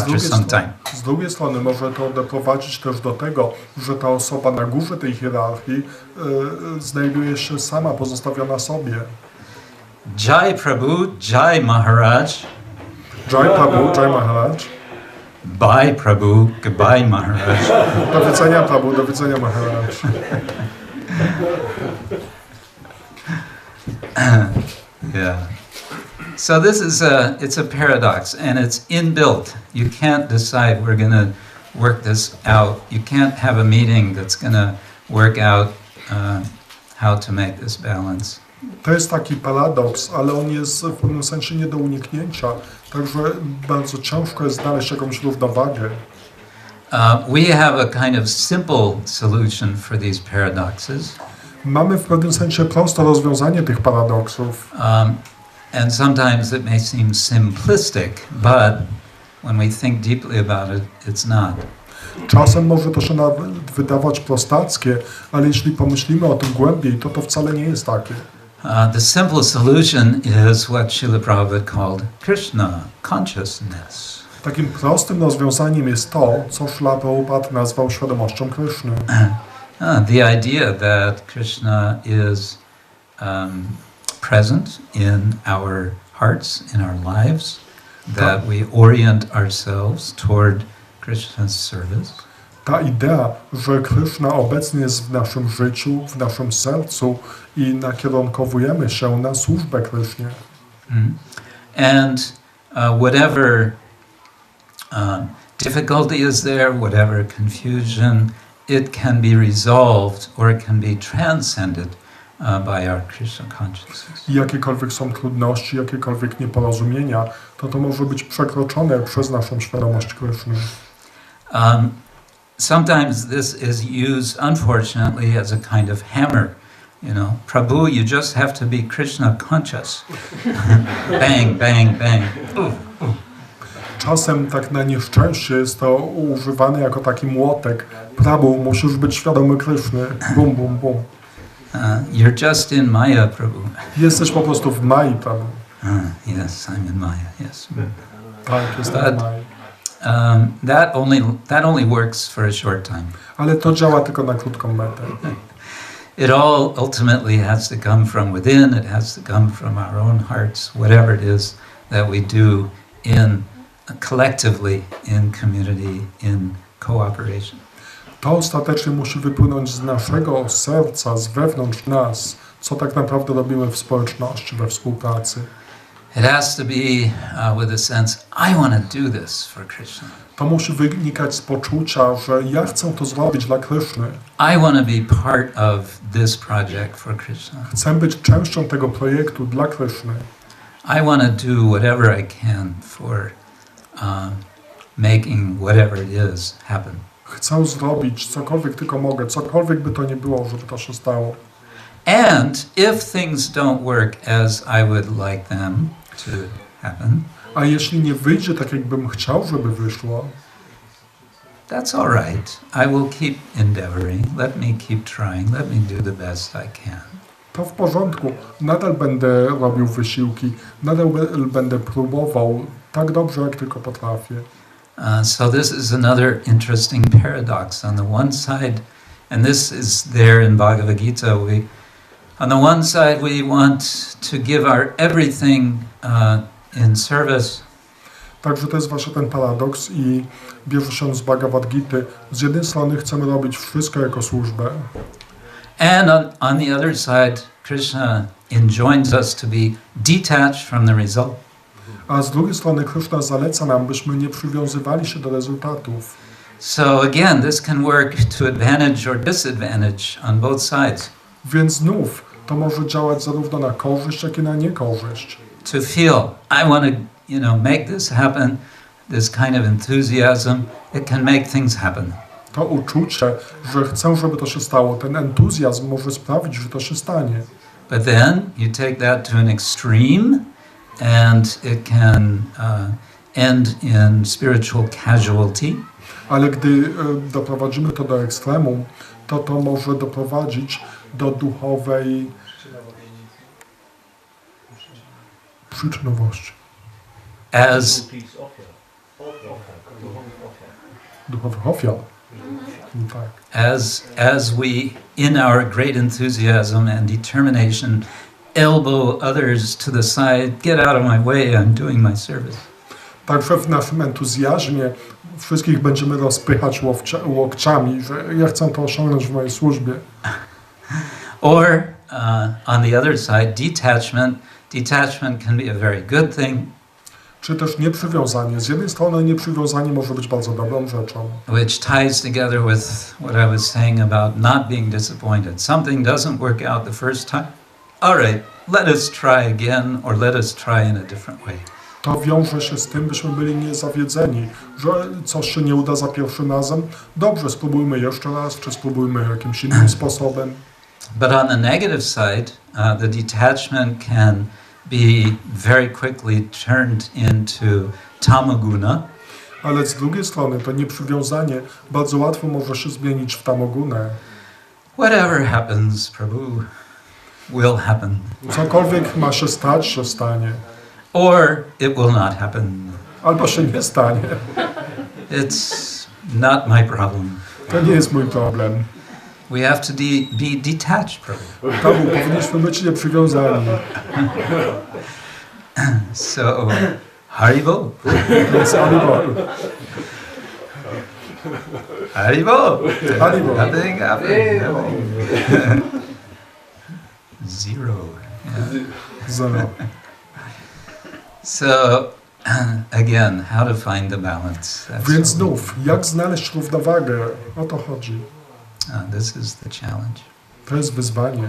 z drugiej strony może to doprowadzić też do tego, że ta osoba na górze tej hierarchii znajduje się sama, pozostawiona sobie. Jai Prabhu, Jai Maharaj. Jai Prabhu, Jai Maharaj. Bye Prabhu, goodbye Maharaj. Do widzenia Prabhu, do widzenia Maharaj. Yeah. So this is it's a paradox, and it's inbuilt. You can't decide we're going to work this out. You can't have a meeting that's going to work out how to make this balance. To jest taki paradoks, ale on jest w pewnym sensie nie do uniknięcia, także bardzo ciężko jest znaleźć jakąś równowagę. We have a kind of simple solution for these paradoxes. Mamy w pewnym sensie proste rozwiązanie tych paradoksów. And sometimes it may seem simplistic, but when we think deeply about it, it's not. Czasem może to się nawet wydawać prostackie, ale jeśli pomyślimy o tym głębiej, to wcale nie jest takie. The simple solution is what Srila Prabhupada called Krishna consciousness. Takim prostym rozwiązaniem jest to, co Śrīla Prabhupada nazwał świadomością Kryszny. The idea that Krishna is present in our hearts, in our lives, that we orient ourselves toward Krishna's service. Ta idea, że Kryszna obecny jest w naszym życiu, w naszym sercu i nakierunkowujemy się na służbę Krysznie. And whatever difficulty is there, whatever confusion, it can be resolved or it can be transcended by our Krishna consciousness. I jakiekolwiek są trudności, jakiekolwiek nieporozumienia, to może być przekroczone przez naszą świadomość Kryszny. Sometimes this is used, unfortunately, as a kind of hammer. You know, Prabhu, you just have to be Krishna conscious. Bang, bang, bang. Czasem tak na nieszczęście jest to używane jako taki młotek. Prabhu, musisz być świadomy Kryszny. Bum, bum, bum. You're just in Maya, Prabhu. Jesteś po prostu w Mai, Prabhu. Yes, I'm in Maya, yes. Tak, jestem w Mai. That only works for a short time. Ale to działa tylko na krótką metę. It all ultimately has to come from within. It has to come from our own hearts, whatever it is that we do collectively, in community, in cooperation. To ostatecznie musi wypłynąć z naszego serca, z wewnątrz nas, co tak naprawdę robimy w społeczności, we współpracy. It has to be with a sense, I want to do this for Krishna. To musi wynikać z poczucia, że ja chcę to zrobić dla Kryszny. I want to be part of this project for Krishna. Chcę być częścią tego projektu dla Kryszny. I want to do whatever I can for making whatever it is happen. Chcę zrobić cokolwiek tylko mogę, cokolwiek by to nie było, żeby to się stało. And if things don't work as I would like them to happen, a jeśli nie wyjdzie tak, jakbym chciał, żeby wyszło, that's all right. I will keep endeavoring. Let me keep trying. Let me do the best I can. To w porządku. Nadal będę robił wysiłki, nadal będę próbował tak dobrze, jak tylko potrafię. So this is another interesting paradox. On the one side, and this is there in Bhagavad Gita, on the one side we want to give our everything in service. Także to jest właśnie ten paradoks i bierze się z Bhagavad Gity. Z jednej strony chcemy robić wszystko jako służbę. And on the other side, Krishna enjoins us to be detached from the result. A z drugiej strony Krishna zaleca nam, byśmy nie przywiązywali się do rezultatów. So again, this can work to advantage or disadvantage on both sides. Więc znów to może działać zarówno na korzyść, jak i na niekorzyść. To feel, I want to, make this happen, this kind of enthusiasm, it can make things happen. To uczucie, że chcę, żeby to się stało, ten entuzjazm może sprawić, że to się stanie. But then you take that to an extreme and it can end in spiritual casualty. Ale gdy doprowadzimy to do ekstremum, to może doprowadzić do duchowej przyczynowości. Duchowych ofiar. Tak. As we, in our great enthusiasm and determination, elbow others to the side, get out of my way, I'm doing my service. Także w naszym entuzjazmie wszystkich będziemy rozpychać łokciami, że ja chcę to osiągnąć w mojej służbie. Or on the other side, detachment. Detachment can be a very good thing. Czy też nieprzywiązanie. Z jednej strony nieprzywiązanie może być bardzo dobrą rzeczą. Which ties together with what I was saying about not being disappointed. Something doesn't work out the first time. All right, let us try again, or let us try in a different way. To wiąże się z tym, byśmy byli niezawiedzeni, że coś się nie uda za pierwszym razem. Dobrze, spróbujmy jeszcze raz, czy spróbujmy jakimś innym sposobem. But on the negative side, the detachment can be very quickly turned into tamaguna. Ale z drugiej strony to nieprzywiązanie bardzo łatwo może się zmienić w tamogunę. Whatever happens, Prabhu. will happen. Cokolwiek ma się stać, się stanie. Or it will not happen. Albo się nie stanie. It's not my problem. To nie jest mój problem. We have to be detached from it. Powinniśmy być nieprzywiązani. So, Haribo. Więc Haribo. Haribo. Haribo. Nothing happened. Zero. Yeah. Zero. So, again, how to find the balance. That's Więc what znów, jak znaleźć równowagę? O to chodzi. this is the challenge. To jest wyzwanie.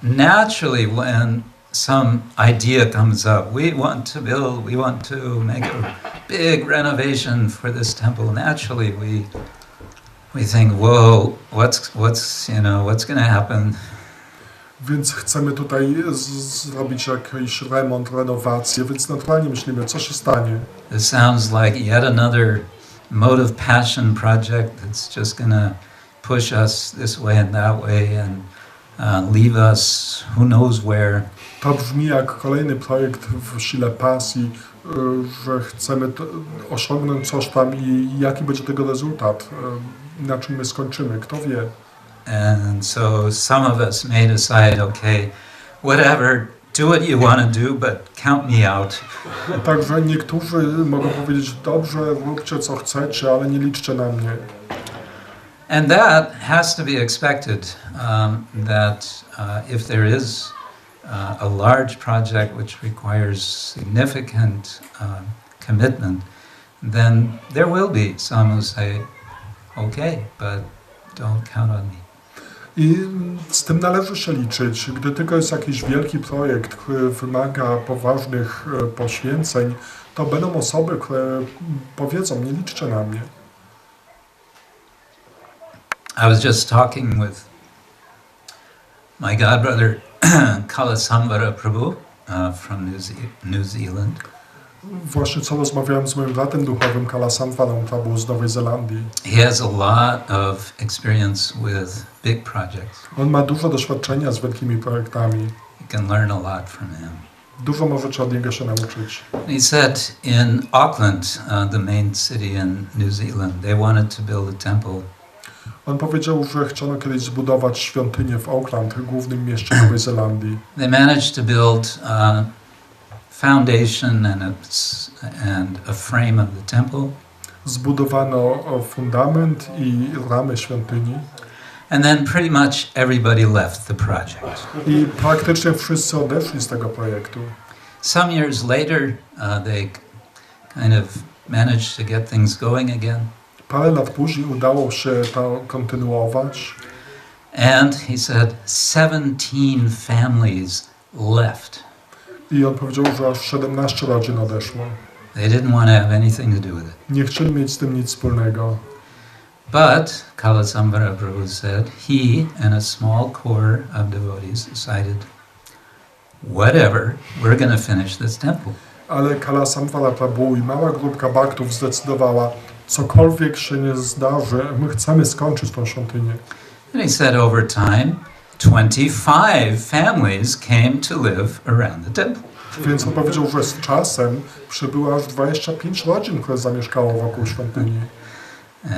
Naturally, when some idea comes up, we want to make a big renovation for this temple. Naturally, we think, whoa, what's going to happen? Więc chcemy tutaj zrobić jakiś remont, renowację, więc naturalnie myślimy, co się stanie. This sounds like yet another motive passion project that's just going to push us this way and that way and leave us who knows where. To brzmi jak kolejny projekt w sile pasji, że chcemy osiągnąć coś tam i jaki będzie tego rezultat, na czym my skończymy, kto wie. And so some of us may decide, okay, whatever, do what you want to do, but count me out. Także niektórzy mogą powiedzieć, dobrze, róbcie co chcecie, ale nie liczcie na mnie. And that has to be expected, that if there is a large project which requires significant commitment, then there will be some who say, okay, but don't count on me. I z tym należy się liczyć. Gdy tylko jest jakiś wielki projekt, który wymaga poważnych poświęceń, to będą osoby, które powiedzą, nie liczcie na mnie. I was just talking with my godbrother Kalasamvara Prabhu from New Zealand. Właśnie co rozmawiałem z moim bratem duchowym Kalasamvarą Prabhu z Nowej Zelandii. He has a lot of experience with big projects. On ma dużo doświadczenia z wielkimi projektami. You can learn a lot from him. Dużo możecie od niego się nauczyć. He said in Auckland, the main city in New Zealand, they wanted to build a temple. On powiedział, że chciano kiedyś zbudować świątynię w Auckland, głównym mieście Nowej Zelandii. They managed to build a foundation and a frame of the temple. Zbudowano fundament i ramy świątyni. And then pretty much everybody left the project. I praktycznie wszyscy odeszli z tego projektu. Some years later, they kind of managed to get things going again. Parę lat później udało się to kontynuować. And he said 17 families left. I on powiedział, że aż 17 rodzin odeszło. They didn't want to have anything to do with it. Nie chcieli mieć z tym nic wspólnego. But, Kalasamvara Prabhu said, he and a small core of devotees decided, whatever, we're going to finish this temple. Ale Kalasamvara Prabhu i mała grupka baktów zdecydowała, cokolwiek się nie zdarzy, my chcemy skończyć tą świątynię. And he said over time, 25 families came to live around the temple. Więc on powiedział, że z czasem przybyło aż 25 rodzin, które zamieszkało wokół świątyni.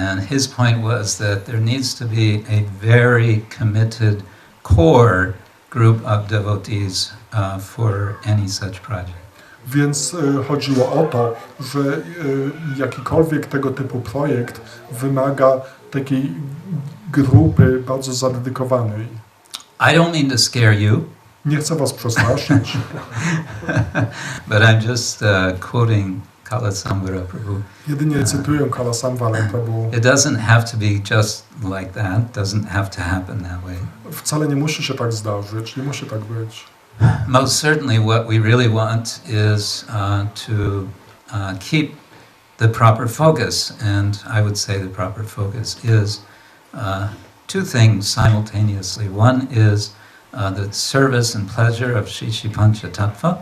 And his point was that there needs to be a very committed core group of devotees for any such project. Więc chodziło o to, że jakikolwiek tego typu projekt wymaga takiej grupy bardzo zadedykowanej. I don't mean to scare you. Nie chcę was przestraszyć. But I'm just quoting Kalasamvara Prabhu. Jedynie cytuję Kalasamvara Prabhu. It doesn't have to be just like that. Doesn't have to happen that way. Wcale nie musi się tak zdarzyć, nie musi tak być. Most certainly what we really want is to keep the proper focus. And I would say the proper focus is two things simultaneously. One is the service and pleasure of Shishi Panchatattva.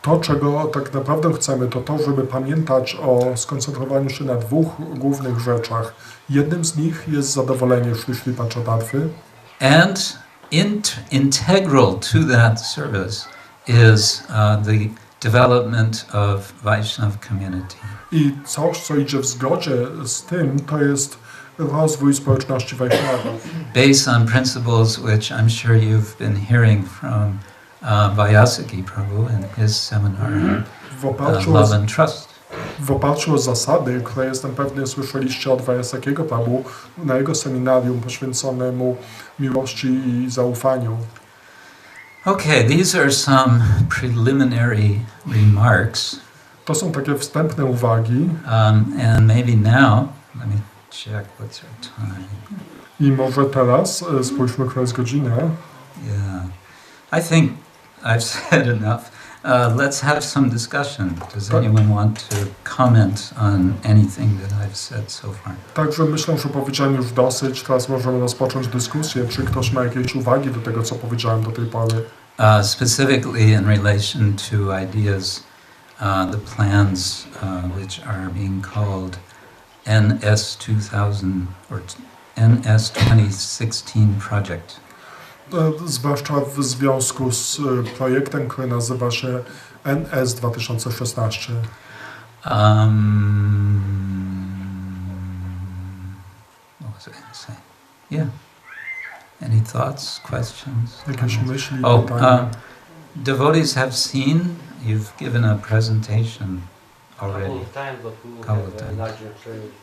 To, czego tak naprawdę chcemy, to to, żeby pamiętać o skoncentrowaniu się na dwóch głównych rzeczach. Jednym z nich jest zadowolenie Shri Panchatatwy. And integral to that service is the development of Vaishnav community. I coś, co idzie w zgodzie z tym, to jest rozwój społeczności Wajsznawów. Based on principles which I'm sure you've been hearing from Vyasaki Prabhu in his seminar, Love and Trust. W oparciu o zasady, które jestem pewny słyszeliście od Vyasakiego Prabhu na jego seminarium poświęconemu miłości i zaufaniu. Okay, these are some preliminary remarks. To są takie wstępne uwagi. And maybe now, let me check what's our time. I może teraz spójrzmy, która jest godzina. Yeah, I think I've said enough. Let's have some discussion. Does anyone want to comment on anything that I've said so far? Także myślę, że powiedziałem już dosyć. Teraz możemy rozpocząć dyskusję. Czy ktoś ma jakieś uwagi do tego, co powiedziałem do tej pory? Specifically in relation to ideas, the plans which are being called NS 2000 or NS 2016 Project. Zwłaszcza w związku z projektem, który nazywa się NS 2016. What was I going to say? Yeah. Any thoughts, questions? Jakieś myśli, pytania? Devotees have seen, you've given a presentation already. Couple of times, but we will have a larger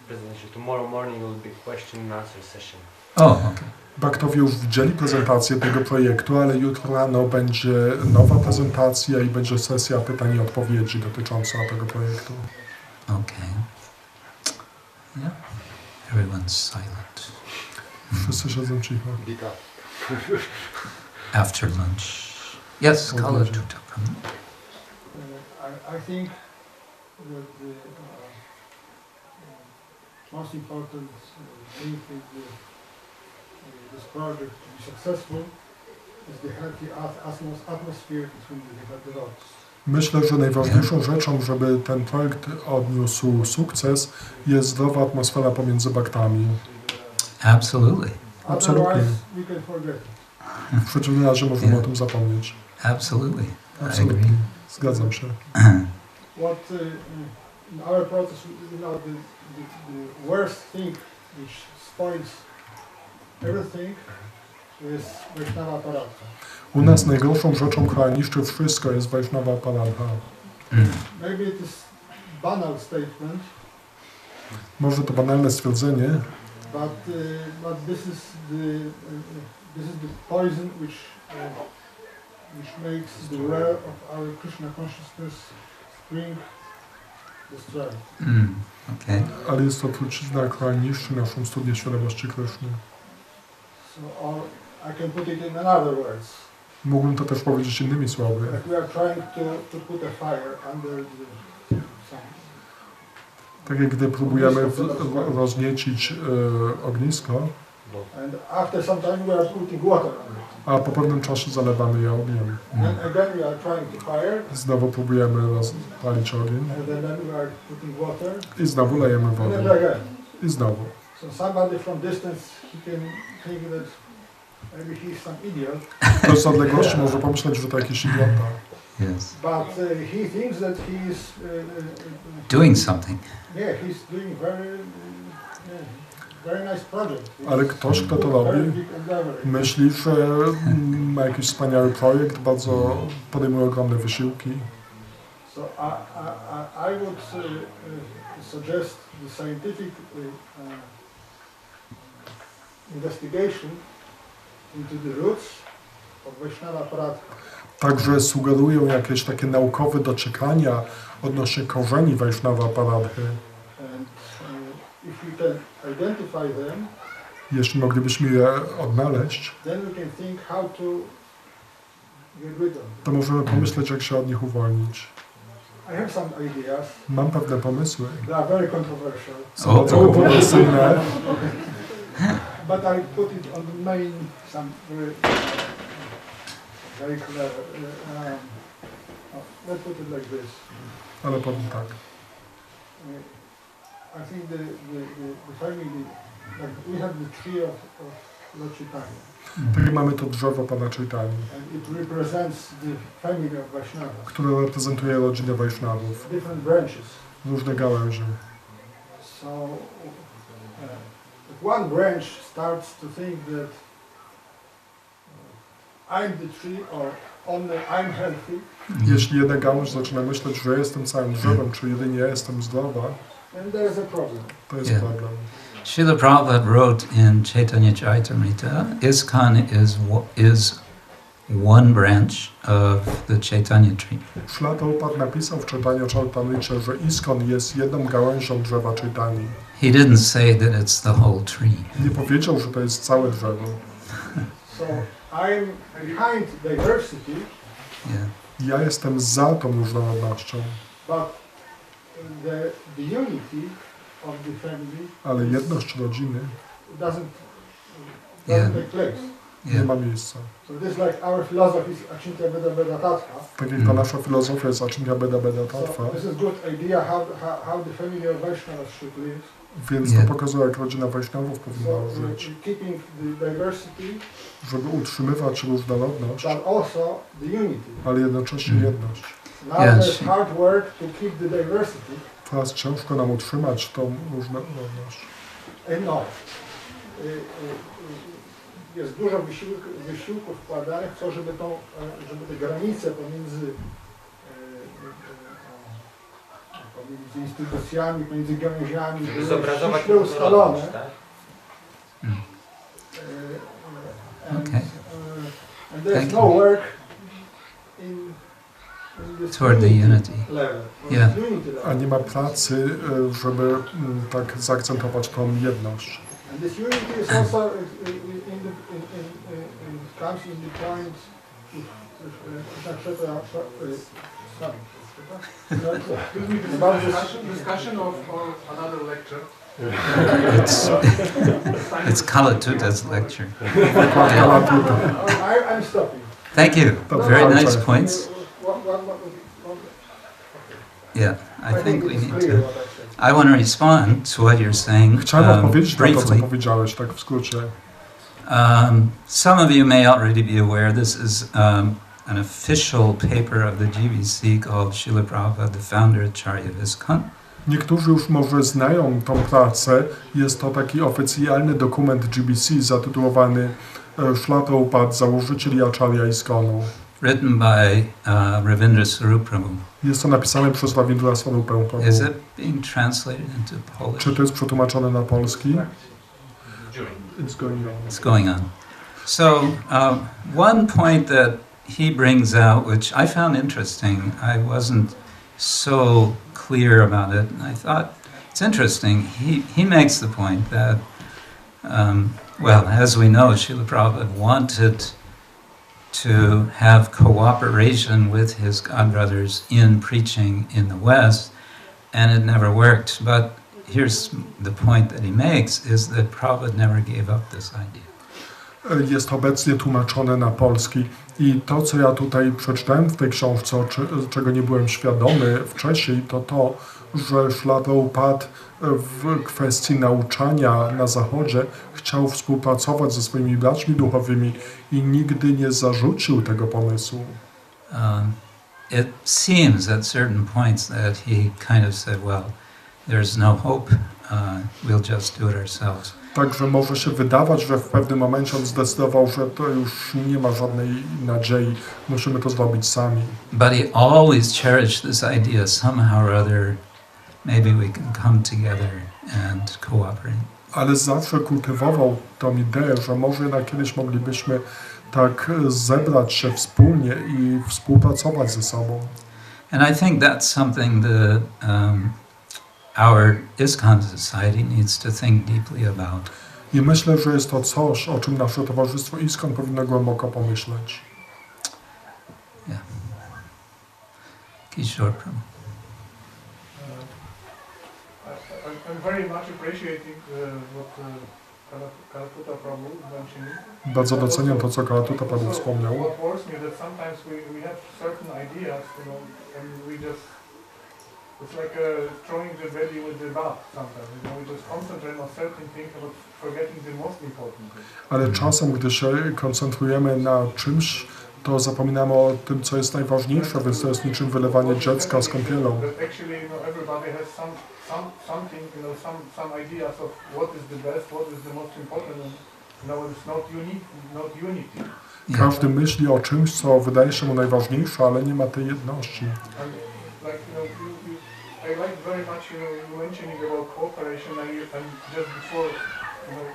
presentation. Tomorrow morning will be question and answer session. Oh, okay. Baktowie już widzieli prezentację tego projektu, ale jutro rano będzie nowa prezentacja i będzie sesja pytań i odpowiedzi dotycząca tego projektu. Okay. Yeah. Everyone's silent. Wszyscy siedzą cicho. After lunch. Yes, Kala Tutakam. I think that the most important thing in this project to be successful is the healthy atmosphere between the different devotees. Myślę, że najważniejszą rzeczą, żeby ten projekt odniósł sukces, jest zdrowa atmosfera pomiędzy baktami. Absolutely. Absolutnie. We can forget it. W przeciwnym razie możemy o tym zapomnieć. Absolutely. Absolutnie. Zgadzam się. What in our process, the worst thing which spoils everything is Vaishnava Paradha. U nas najgorszą rzeczą, która niszczy wszystko, jest Vaishnava Paradha. Maybe it is banal statement. Może to banalne stwierdzenie, but this is the poison which makes the well of our Krishna consciousness spring destroyed. Okay. ale jest to trucizna, która niszczy naszą studnię świadomości Kryszny. So I can put it in another words. Mógłbym to też powiedzieć innymi słowy. Like we are trying to put a fire under the sun. Tak jak gdy próbujemy rozniecić ognisko, And after some time we are putting water on it. a po pewnym czasie zalewamy je ogniem. And again we are trying to fire. Znowu próbujemy rozpalić ogień. And then we are putting water. I znowu lejemy And then wodę. again. I znowu. So somebody from distance he can think that maybe he's some idiot. Ktoś z odległości może pomyśleć, że to jakiś idiota. Yes. But he thinks that he's Doing something. yeah, he's doing very nice project. Ale ktoś, kto to robi, myśli, że ma jakiś wspaniały projekt, bardzo podejmuje ogromne wysiłki. So I would suggest the scientific investigation into the roots of Vaishnava Paradha. Także sugerują jakieś takie naukowe dociekania odnośnie korzeni Vaishnava Paradhy. And if we can identify them, Jeśli moglibyśmy je odnaleźć, then we can think how to get rid of them. to możemy pomyśleć, jak się od nich uwolnić. I have some ideas. Mam pewne pomysły. They are very controversial. Są bardzo kontrowersyjne, But I put it on the main, some very clever. Let's put it like this. ale powiem tak. I think the family, like we have the tree of Lord Chaitanya. Tak mamy to drzewo Pana Chaitanya, And it represents the family of Vaishnavas. które reprezentuje rodzinę Wajsznawów, Different branches. różne gałęzie. So if one branch starts to think that I'm the tree or only I'm healthy, Jeśli jedna gałąź zaczyna myśleć, że jestem całym drzewem, czy jedynie ja jestem zdrowa, then there is a problem. to jest Yeah. problem. Srila Prabhupada wrote in Chaitanya Charitamrita, ISKCON is one branch of the Chaitanya tree. Śla Prabhupada napisał w Chaitanya Charitamricie, że ISKCON jest jedną gałęzią drzewa Chaitani. He didn't say that it's the whole tree. Nie powiedział, że to jest całe drzewo. So I'm behind diversity, Yeah. Ja jestem za tą różnorodnością, but the unity of the family ale jedność rodziny doesn't Yeah. take place. nie Yeah. ma miejsca. So this is like our philosophy is Achintya Veda Veda Tattva. Tak jak ta nasza filozofia jest Achintya Beda Beda Tattva, So this is good idea how the family of Vaishnavas should live. więc Yeah. to pokazuje, jak rodzina Wajsznawów powinna So żyć, keeping the diversity, żeby utrzymywać różnorodność, but also the unity. ale jednocześnie jedność. Now Yes. there's hard work to keep the diversity. Teraz ciężko nam utrzymać tą różnorodność. No. Jest dużo wysiłków wkładanych w to, żeby te granice pomiędzy instytucjami, pomiędzy gałęziami były Zobrazować ściśle ustalone. różnorodność, tak? Okay. And there's Thank no you. work in this Toward the unity. level. Yeah. Unity level. A nie ma pracy, żeby tak zaakcentować tą jedność. And this unity is also comes in the point Krishna Kshetra Swami. About Discussion of another lecture. It's Kalatuta's lecture. I'm stopping. Thank you. Very nice points. Yeah, I think we need to. I want to respond to what you're saying Chciałem odpowiedzieć na to, co briefly. powiedziałeś, tak w skrócie. Some of you may already be aware this is an official paper of the GBC called Srila Prabhupada, the founder Acharya of ISKCON. Niektórzy już może znają tą pracę. Jest to taki oficjalny dokument GBC zatytułowany Śla Prabhupada, założyciel Acharya ISKCONu. Written by Ravindra Swarup Prabhu. Jest to napisane przez Ravindra Swarupę Prabhu. Is it being translated into Polish? Czy to jest przetłumaczone na polski? It's It's going on. So one point that he brings out, which I found interesting, I wasn't so clear about it, and I thought it's interesting. He makes the point that, well, as we know, Srila Prabhupada wanted to have cooperation with his godbrothers in preaching in the West, and it never worked. But here's the point that he makes, is that Prabhupada never gave up this idea. Jest obecnie tłumaczone na polski i to, co ja tutaj przeczytałem w tej książce, czego nie byłem świadomy wcześniej, to to, że Śla Prabhupada w kwestii nauczania na Zachodzie chciał współpracować ze swoimi braćmi duchowymi i nigdy nie zarzucił tego pomysłu. It seems at certain points that he kind of said, well, there's no hope, we'll just do it ourselves. Także może się wydawać, że w pewnym momencie on zdecydował, że to już nie ma żadnej nadziei, musimy to zrobić sami. But he always cherished this idea, somehow or other, maybe we can come together and cooperate. Ale zawsze kultywował tą ideę, że może jednak kiedyś moglibyśmy tak zebrać się wspólnie i współpracować ze sobą. And I think that's something that our ISKCON society needs to think deeply about. I myślę, że jest to coś, o czym nasze towarzystwo ISKCON powinno głęboko pomyśleć. Yeah. Kishore Prabhu. I'm very much appreciating what Kalatuta Prabhu mentioned. Bardzo doceniam to, co Kalatuta Prabhu wspomniał. What worries me that sometimes we have certain ideas, and we just it's like throwing the baby with the bath sometimes. You know, we just concentrate on certain things, but forgetting the most important thing. Ale czasem, gdy się koncentrujemy na czymś, to zapominamy o tym, co jest najważniejsze, więc to jest niczym wylewanie dziecka z kąpielą. Actually, you know, everybody has something, you know, some ideas of what is the best, what is the most important, and you know, it's not unity. Każdy myśli o czymś, co wydaje się mu najważniejsze, ale nie ma tej jedności. And like, you know, I like very much, you know, you mentioning about cooperation, and just before, you know,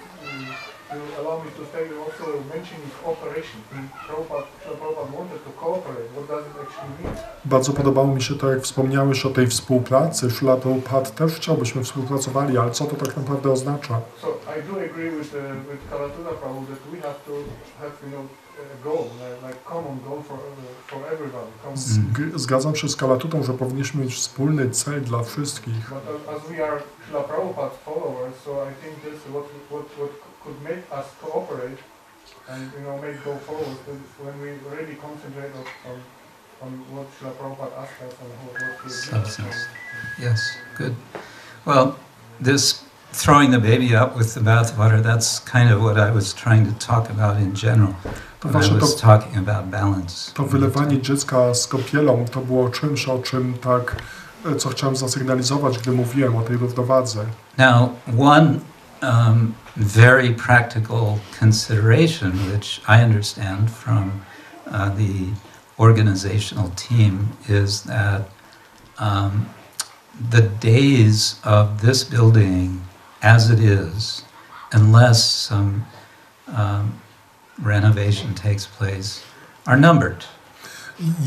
you allow me to say, also mentioning cooperation. Prabhupada wanted to cooperate. What does it actually mean? Bardzo podobało mi się to, jak wspomniałeś o tej współpracy. Szrila Prabhupada też chciał, byśmy współpracowali, ale co to tak naprawdę oznacza? So I do agree with Kalatuda Prabhu that we have to have, you know, a goal, like common goal for everybody. Zgadzam się z Kalatutą, że powinniśmy mieć wspólny cel dla wszystkich. But as we are Srila Prabhupada's followers, so I think this is what could make us cooperate and, you know, make go forward when we really concentrate on what Srila Prabhupada asked us and what he Substance. Yes, good. Well, this throwing the baby out with the bathwater, that's kind of what I was trying to talk about in general. When I was talking about balance. To wylewanie dziecka z kąpielą to było czymś, o czym co chciałem zasygnalizować, gdy mówiłem o tej równowadze. Now, one very practical consideration, which I understand from the organizational team, is that the days of this building as it is, unless some renovation takes place, are numbered.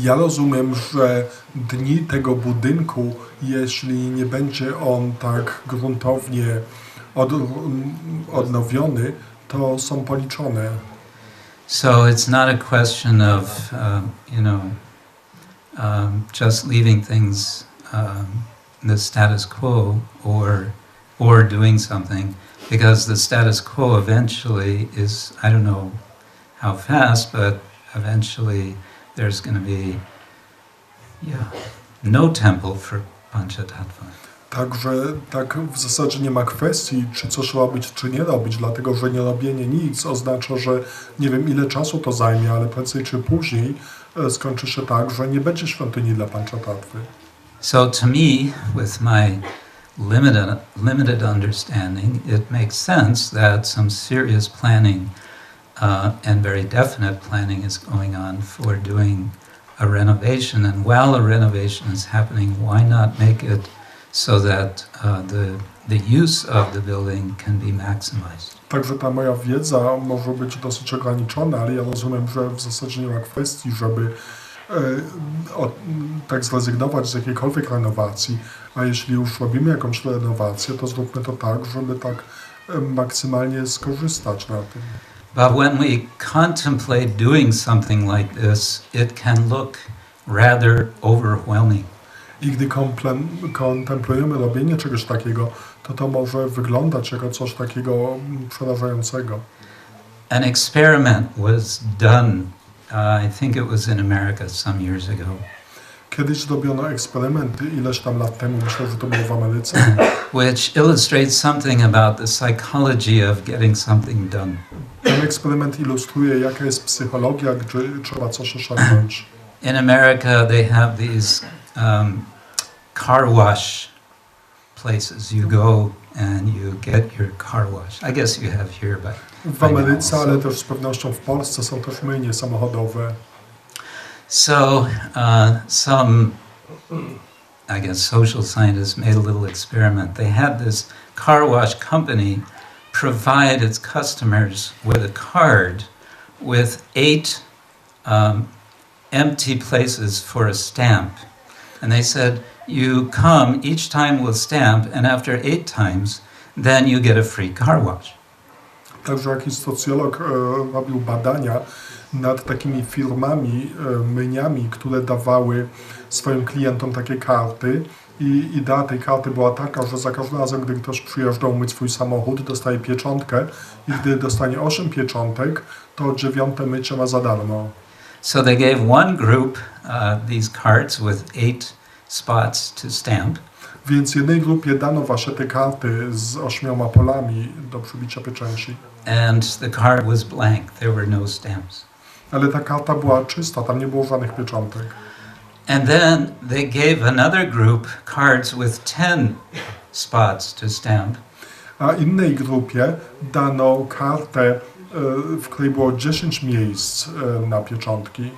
Ja rozumiem, że dni tego budynku, jeśli nie będzie on tak gruntownie odnowiony, to są policzone. So it's not a question of, just leaving things the status quo or doing something, because the status quo eventually is, I don't know how fast, but eventually there's going to be no temple for Panchatattva. Także tak w zasadzie nie ma kwestii, czy coś robić, czy nie robić, dlatego że nie robienie nic oznacza, że nie wiem ile czasu to zajmie, ale prędzej czy później skończy się tak, że nie będzie świątyni dla Panchatattwy. So to me, with my limited understanding, it makes sense that some serious planning and very definite planning is going on for doing a renovation. And while a renovation is happening, why not make it so that the use of the building can be maximized? Także ta moja wiedza może być dosyć ograniczona, ale ja rozumiem, że w zasadzie nie ma kwestii, żeby tak zrezygnować z jakiejkolwiek renowacji, a jeśli już robimy jakąś renowację, to zróbmy to tak, żeby tak maksymalnie skorzystać na tym. But when we contemplate doing something like this, it can look rather overwhelming. I gdy kontemplujemy robienie czegoś takiego, to może wyglądać jako coś takiego przerażającego. An experiment was done, I think it was in America some years ago. Kiedyś zrobiono eksperyment ileś tam lat temu, myślę, że to było w Ameryce, which illustrates something about the psychology of getting something done. Ten eksperyment ilustruje, jaka jest psychologia, gdy trzeba coś osiągnąć. In America, they have these car wash places. You go and you get your car wash. I guess you have here, but w Ameryce, ale też z pewnością w Polsce są też myjnie samochodowe. So some, I guess, social scientists made a little experiment. They had this car wash company provide its customers with a card with 8 empty places for a stamp. And they said, you come, each time we'll stamp, and after 8 times, then you get a free car wash. Także jakiś socjolog robił badania nad takimi firmami, myjniami, które dawały swoim klientom takie karty. I idea tej karty była taka, że za każdym razem, gdy ktoś przyjeżdżał myć swój samochód, dostaje pieczątkę i gdy dostanie 8 pieczątek, to 9 mycie ma za darmo. So they gave one group these cards with 8 spots to stamp. Więc jednej grupie dano właśnie te karty z 8 polami do przybicia pieczęci. And the card was blank. There were no stamps. Ale ta karta była czysta, tam nie było żadnych pieczątek. And then they gave another group cards with 10 spots to stamp. A innej grupie dano kartę, w której było 10 miejsc na pieczątki.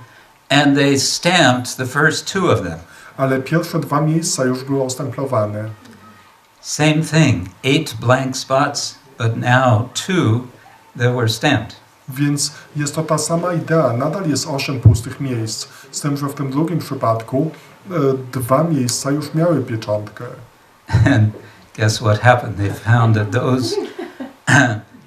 And they stamped the first 2 of them. Ale pierwsze 2 miejsca już były ostemplowane. Same thing, 8 blank spots, but now 2 that were stamped. Więc jest to ta sama idea, nadal jest 8 pustych miejsc, z tym, że w tym drugim przypadku 2 miejsca już miały pieczątkę. And guess what happened? They found that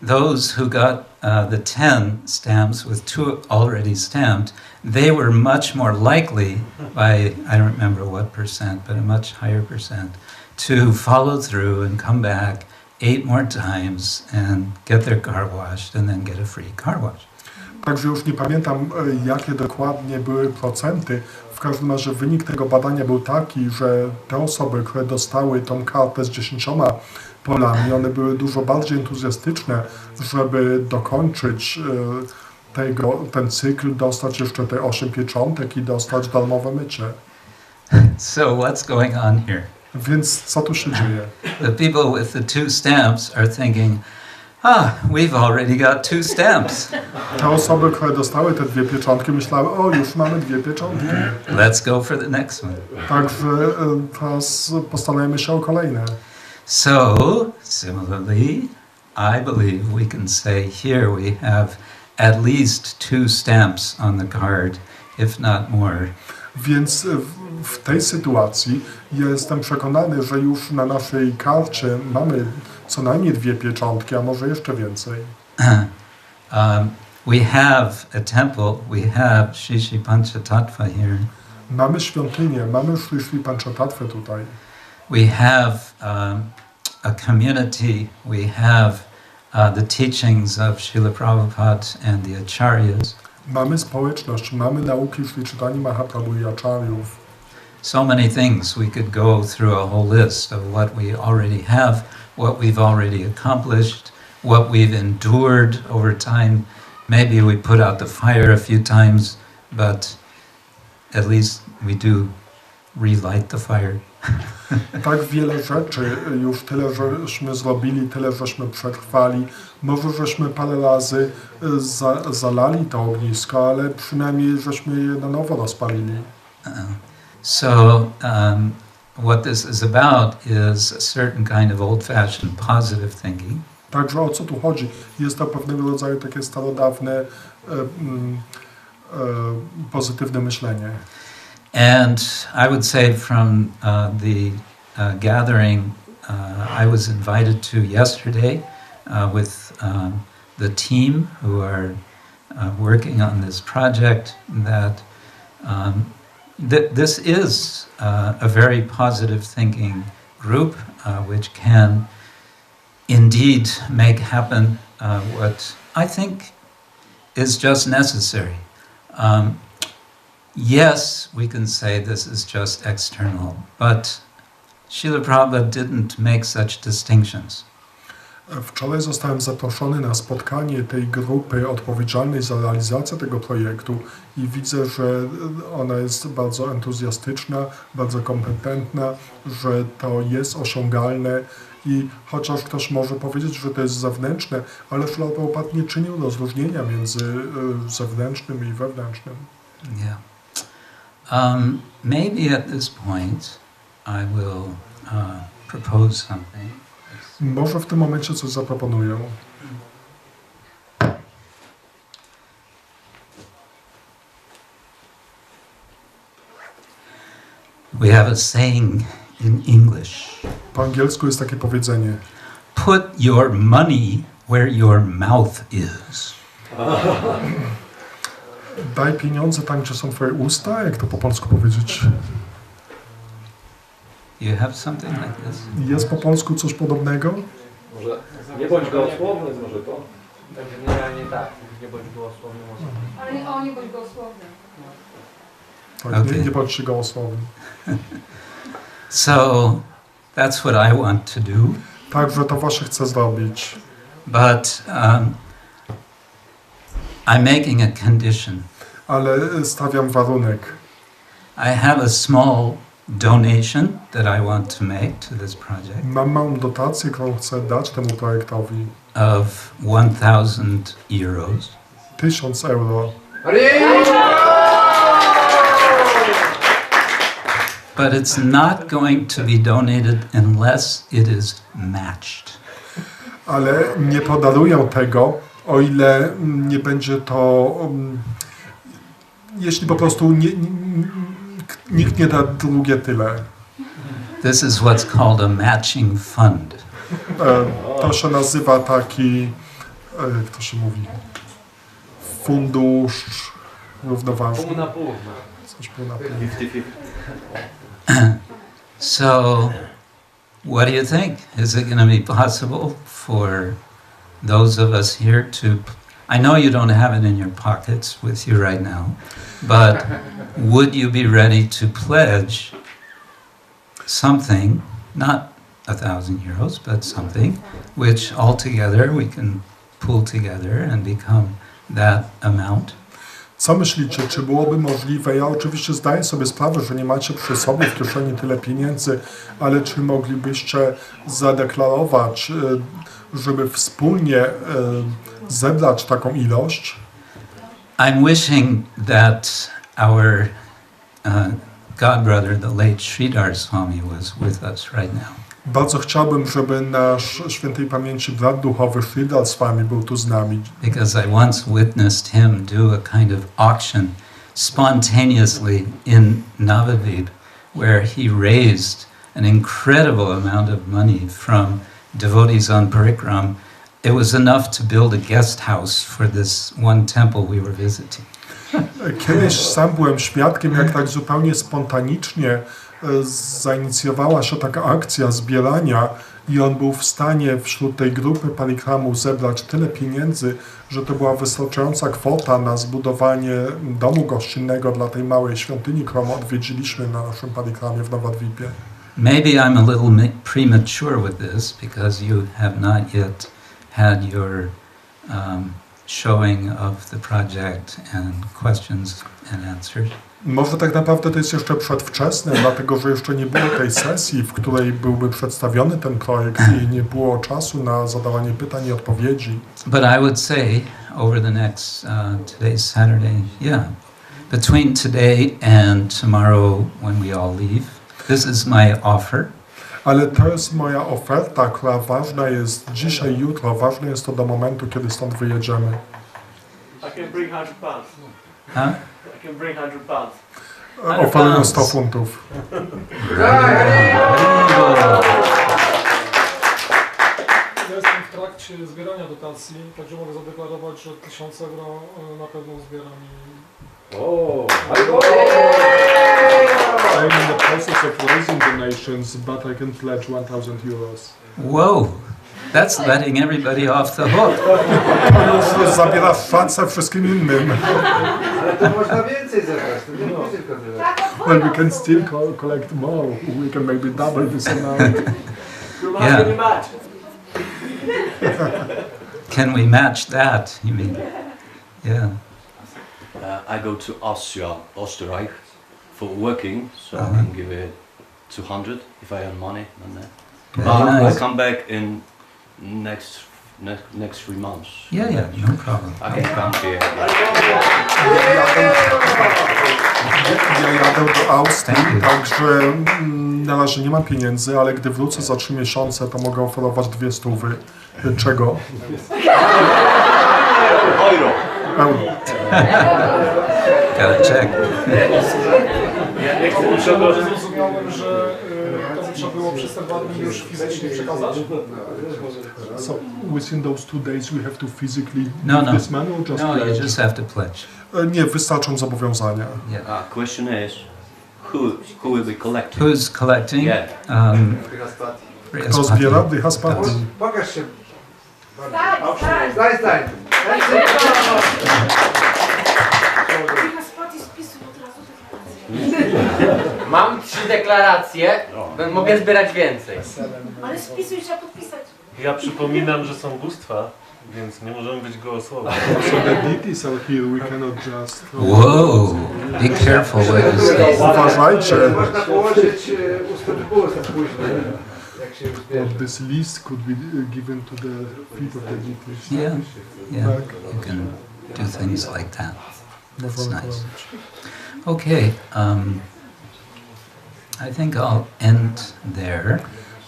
those who got the 10 stamps with 2 already stamped, they were much more likely by, I don't remember what percent, but a much higher percent, to follow through and come back 8 more times and get their car washed and then get a free car wash. Także już nie pamiętam, jakie dokładnie były procenty. W każdym razie wynik tego badania był taki, że te osoby, które dostały tą kartę z 10 polami, one były dużo bardziej entuzjastyczne, żeby dokończyć ten cykl, dostać jeszcze te 8 pieczątek i dostać darmowe mycie. So what's going on here? Więc co tu się dzieje? The people with the 2 stamps are thinking, we've already got 2 stamps. Te osoby, które dostały te 2 pieczątki, myślały, o, już mamy 2 pieczątki. Let's go for the next one. Także teraz postarajmy się o kolejne. So, similarly, I believe we can say here we have at least 2 stamps on the card, if not more. Więc w tej sytuacji jestem przekonany, że już na naszej karcie mamy co najmniej 2 pieczątki, a może jeszcze więcej. We have a temple, we have Shri Panchatattva here. Mamy świątynię, mamy Shri Panchatattwę tutaj. We have a community, we have the teachings of Srila Prabhupada and the Acharyas. Mamy społeczność, mamy nauki Sri Chaitanya Mahaprabhu i Acharyów. So many things we could go through a whole list of what we already have, what we've already accomplished, what we've endured over time. Maybe we put out the fire a few times, but at least we do relight the fire. Tak wiele rzeczy, już tyle żeśmy zrobili, tyle żeśmy przetrwali. Może żeśmy parę razy zalali to ognisko, ale przynajmniej żeśmy je na nowo rozpalili. So what this is about is a certain kind of old-fashioned positive thinking. Także o co tu chodzi? Jest to pewnego rodzaju takie starodawne, pozytywne myślenie. And I would say from the gathering I was invited to yesterday with the team who are working on this project, that this is a very positive thinking group which can indeed make happen what I think is just necessary. Yes, we can say this is just external, but Srila Prabhupada didn't make such distinctions. Wczoraj zostałem zaproszony na spotkanie tej grupy odpowiedzialnej za realizację tego projektu i widzę, że ona jest bardzo entuzjastyczna, bardzo kompetentna, że to jest osiągalne i chociaż ktoś może powiedzieć, że to jest zewnętrzne, ale Srila Prabhupada nie czynił rozróżnienia między zewnętrznym i wewnętrznym. Yeah. Maybe at this point I will propose something. Może w tym momencie coś zaproponuję. We have a saying in English. Po angielsku jest takie powiedzenie: Put your money where your mouth is. Daj pieniądze tam, gdzie są twoje usta, jak to po polsku powiedzieć? You have something like this? Jest po polsku coś podobnego? Może nie bądź gołosłowny, może to? Generalnie tak, nie bądź gołosłownym osobą. Ale nie, o, nie bądź gołosłowny. Tak, Okay. nie bądź się gołosłowny. So that's what I want to do. Także to właśnie chcę zrobić. But I'm making a condition. Ale stawiam warunek. I have a small donation that I want to make to this project Mam małą dotację, którą chcę dać temu projektowi. of 1,000 euros. 1000 euro. But it's not going to be donated unless it is matched. Ale nie podaruję tego, o ile nie będzie to, jeśli po prostu nikt nie da drugie tyle. This is what's called a matching fund. To się nazywa taki, jak to się mówi, fundusz równoważny. Pół na pół. Coś pół na pół. 50-50. So, what do you think? Is it going to be possible for those of us here to... I know you don't have it in your pockets with you right now, but would you be ready to pledge something, not 1,000 euros, but something, which altogether we can pull together and become that amount? Co myślicie, czy byłoby możliwe? Ja oczywiście zdaję sobie sprawę, że nie macie przy sobie w kieszeni tyle pieniędzy, ale czy moglibyście zadeklarować, żeby wspólnie zebrać taką ilość? I'm wishing that our godbrother, the late Sridhar Swami, was with us right now. Bardzo chciałbym, żeby nasz świętej pamięci brat duchowy Sridhar Swami był tu z nami. Because I once witnessed him do a kind of auction spontaneously in Navadvip, where he raised an incredible amount of money from devotees on Parikram. It was enough to build a guest house for this one temple we were visiting. Kiedyś sam byłem świadkiem, jak tak zupełnie spontanicznie zainicjowała się taka akcja zbierania i on był w stanie wśród tej grupy parikramu zebrać tyle pieniędzy, że to była wystarczająca kwota na zbudowanie domu gościnnego dla tej małej świątyni, którą odwiedziliśmy na naszym parikramie w Nowodwipie. Maybe I'm a little premature with this because you have not yet had your showing of the project and questions and answers. Może tak naprawdę to jest jeszcze przedwczesne, dlatego że jeszcze nie było tej sesji, w której byłby przedstawiony ten projekt i nie było czasu na zadawanie pytań i odpowiedzi. But I would say over the next, today's Saturday, between today and tomorrow when we all leave, this is my offer. Ale to jest moja oferta, która ważna jest dzisiaj, jutro, ważne jest to do momentu, kiedy stąd wyjedziemy. I can bring 100 pounds. Huh? I can bring 100 pounds. Oferuję 100 funtów. Ja jestem w trakcie zbierania dotacji, także mogę zadeklarować, że 1000 euro na pewno zbieram i... I'm in the process of raising donations, but I can pledge 1000 euros. Whoa, that's letting everybody off the hook. To już zabiera szansę wszystkim innym. Ale to można więcej zebrać, to nie musi tylko tyle. Well, we can still collect more. We can maybe double this amount. Yeah. Can we match that, you mean? Yeah. I go to Austria, Österreich for working, so I Uh-huh. can give it 200 if I earn money. And then. Very But nice. I come back in next 3 months. Yeah, no problem. I can come here. Ja jadę do Austrii, Thank you. także na razie nie mam pieniędzy, ale gdy wrócę za 3 miesiące, to mogę oferować 200. Czego? Euro. Euro. Gotta check. Dobrze zrozumiałem, że to by trzeba było przez te 2 dni już fizycznie przekazać? So within those 2 days we have to physically No, give no. this money or just No, you pledge? just have to pledge. Nie, wystarczą zobowiązania. Yeah. Question is, who will be collecting? Who's collecting? Yeah. Kto zbiera? Dyhaspati. Pokaż się. Stań. Spati spisuj od razu. Mam 3 deklaracje, mogę zbierać więcej. Ale spisuj, trzeba podpisać. Ja przypominam, że są bóstwa, więc nie możemy być gołosłowni. So the deities are here, we cannot just... Whoa, be careful what you say. Uważajcie. Można położyć ustępustę później, jak się już zbierze. This list could be given to the feet of the deities. Yeah, yeah, you can do things like that. That's nice. Okay, I think I'll end there.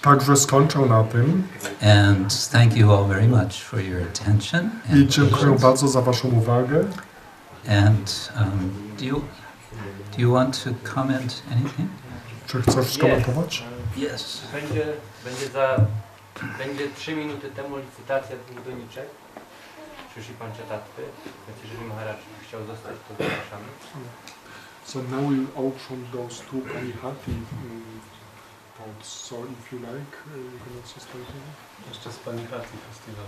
Także skończę na tym And thank you all very much for your attention. i dziękuję bardzo za waszą uwagę. And do you want to comment anything? Czy chcesz skomentować? Yes. Będzie 3 minuty temu licytacja 2 doniczek. Przyszli Panchatatwy, więc jeżeli Maharaj chciał zostać, to zapraszamy. So now we'll auction those 2 Kanihati pots. So if you like, you can also start here. Jeszcze z Panihati Festival.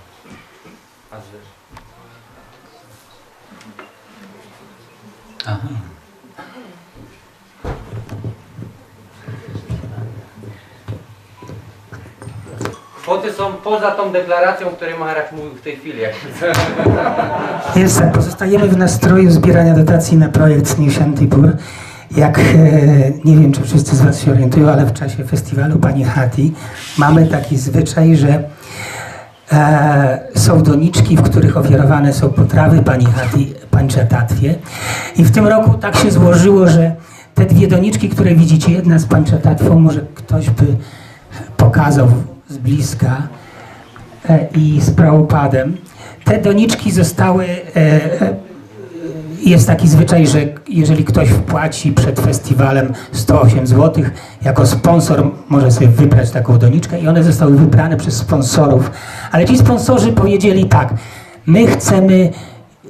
A zresztą. Aha. Kwoty są poza tą deklaracją, której Maharaj mówił w tej chwili. Jest tak, pozostajemy w nastroju zbierania dotacji na projekt Nowe Szantipur. Jak nie wiem, czy wszyscy z was się orientują, ale w czasie festiwalu Pani Hati mamy taki zwyczaj, że są doniczki, w których ofiarowane są potrawy Pani Hati Panchatatwie. I w tym roku tak się złożyło, że te 2 doniczki, które widzicie, jedna z Panchatatwą, może ktoś by pokazał z bliska i z Prabhupadem. Te doniczki zostały, jest taki zwyczaj, że jeżeli ktoś wpłaci przed festiwalem 108 zł, jako sponsor może sobie wybrać taką doniczkę i one zostały wybrane przez sponsorów. Ale ci sponsorzy powiedzieli tak, my chcemy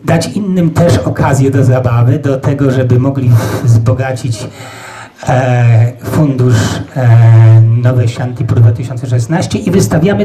dać innym też okazję do zabawy, do tego, żeby mogli wzbogacić fundusz Nowe Szantipur 2016 i wystawiamy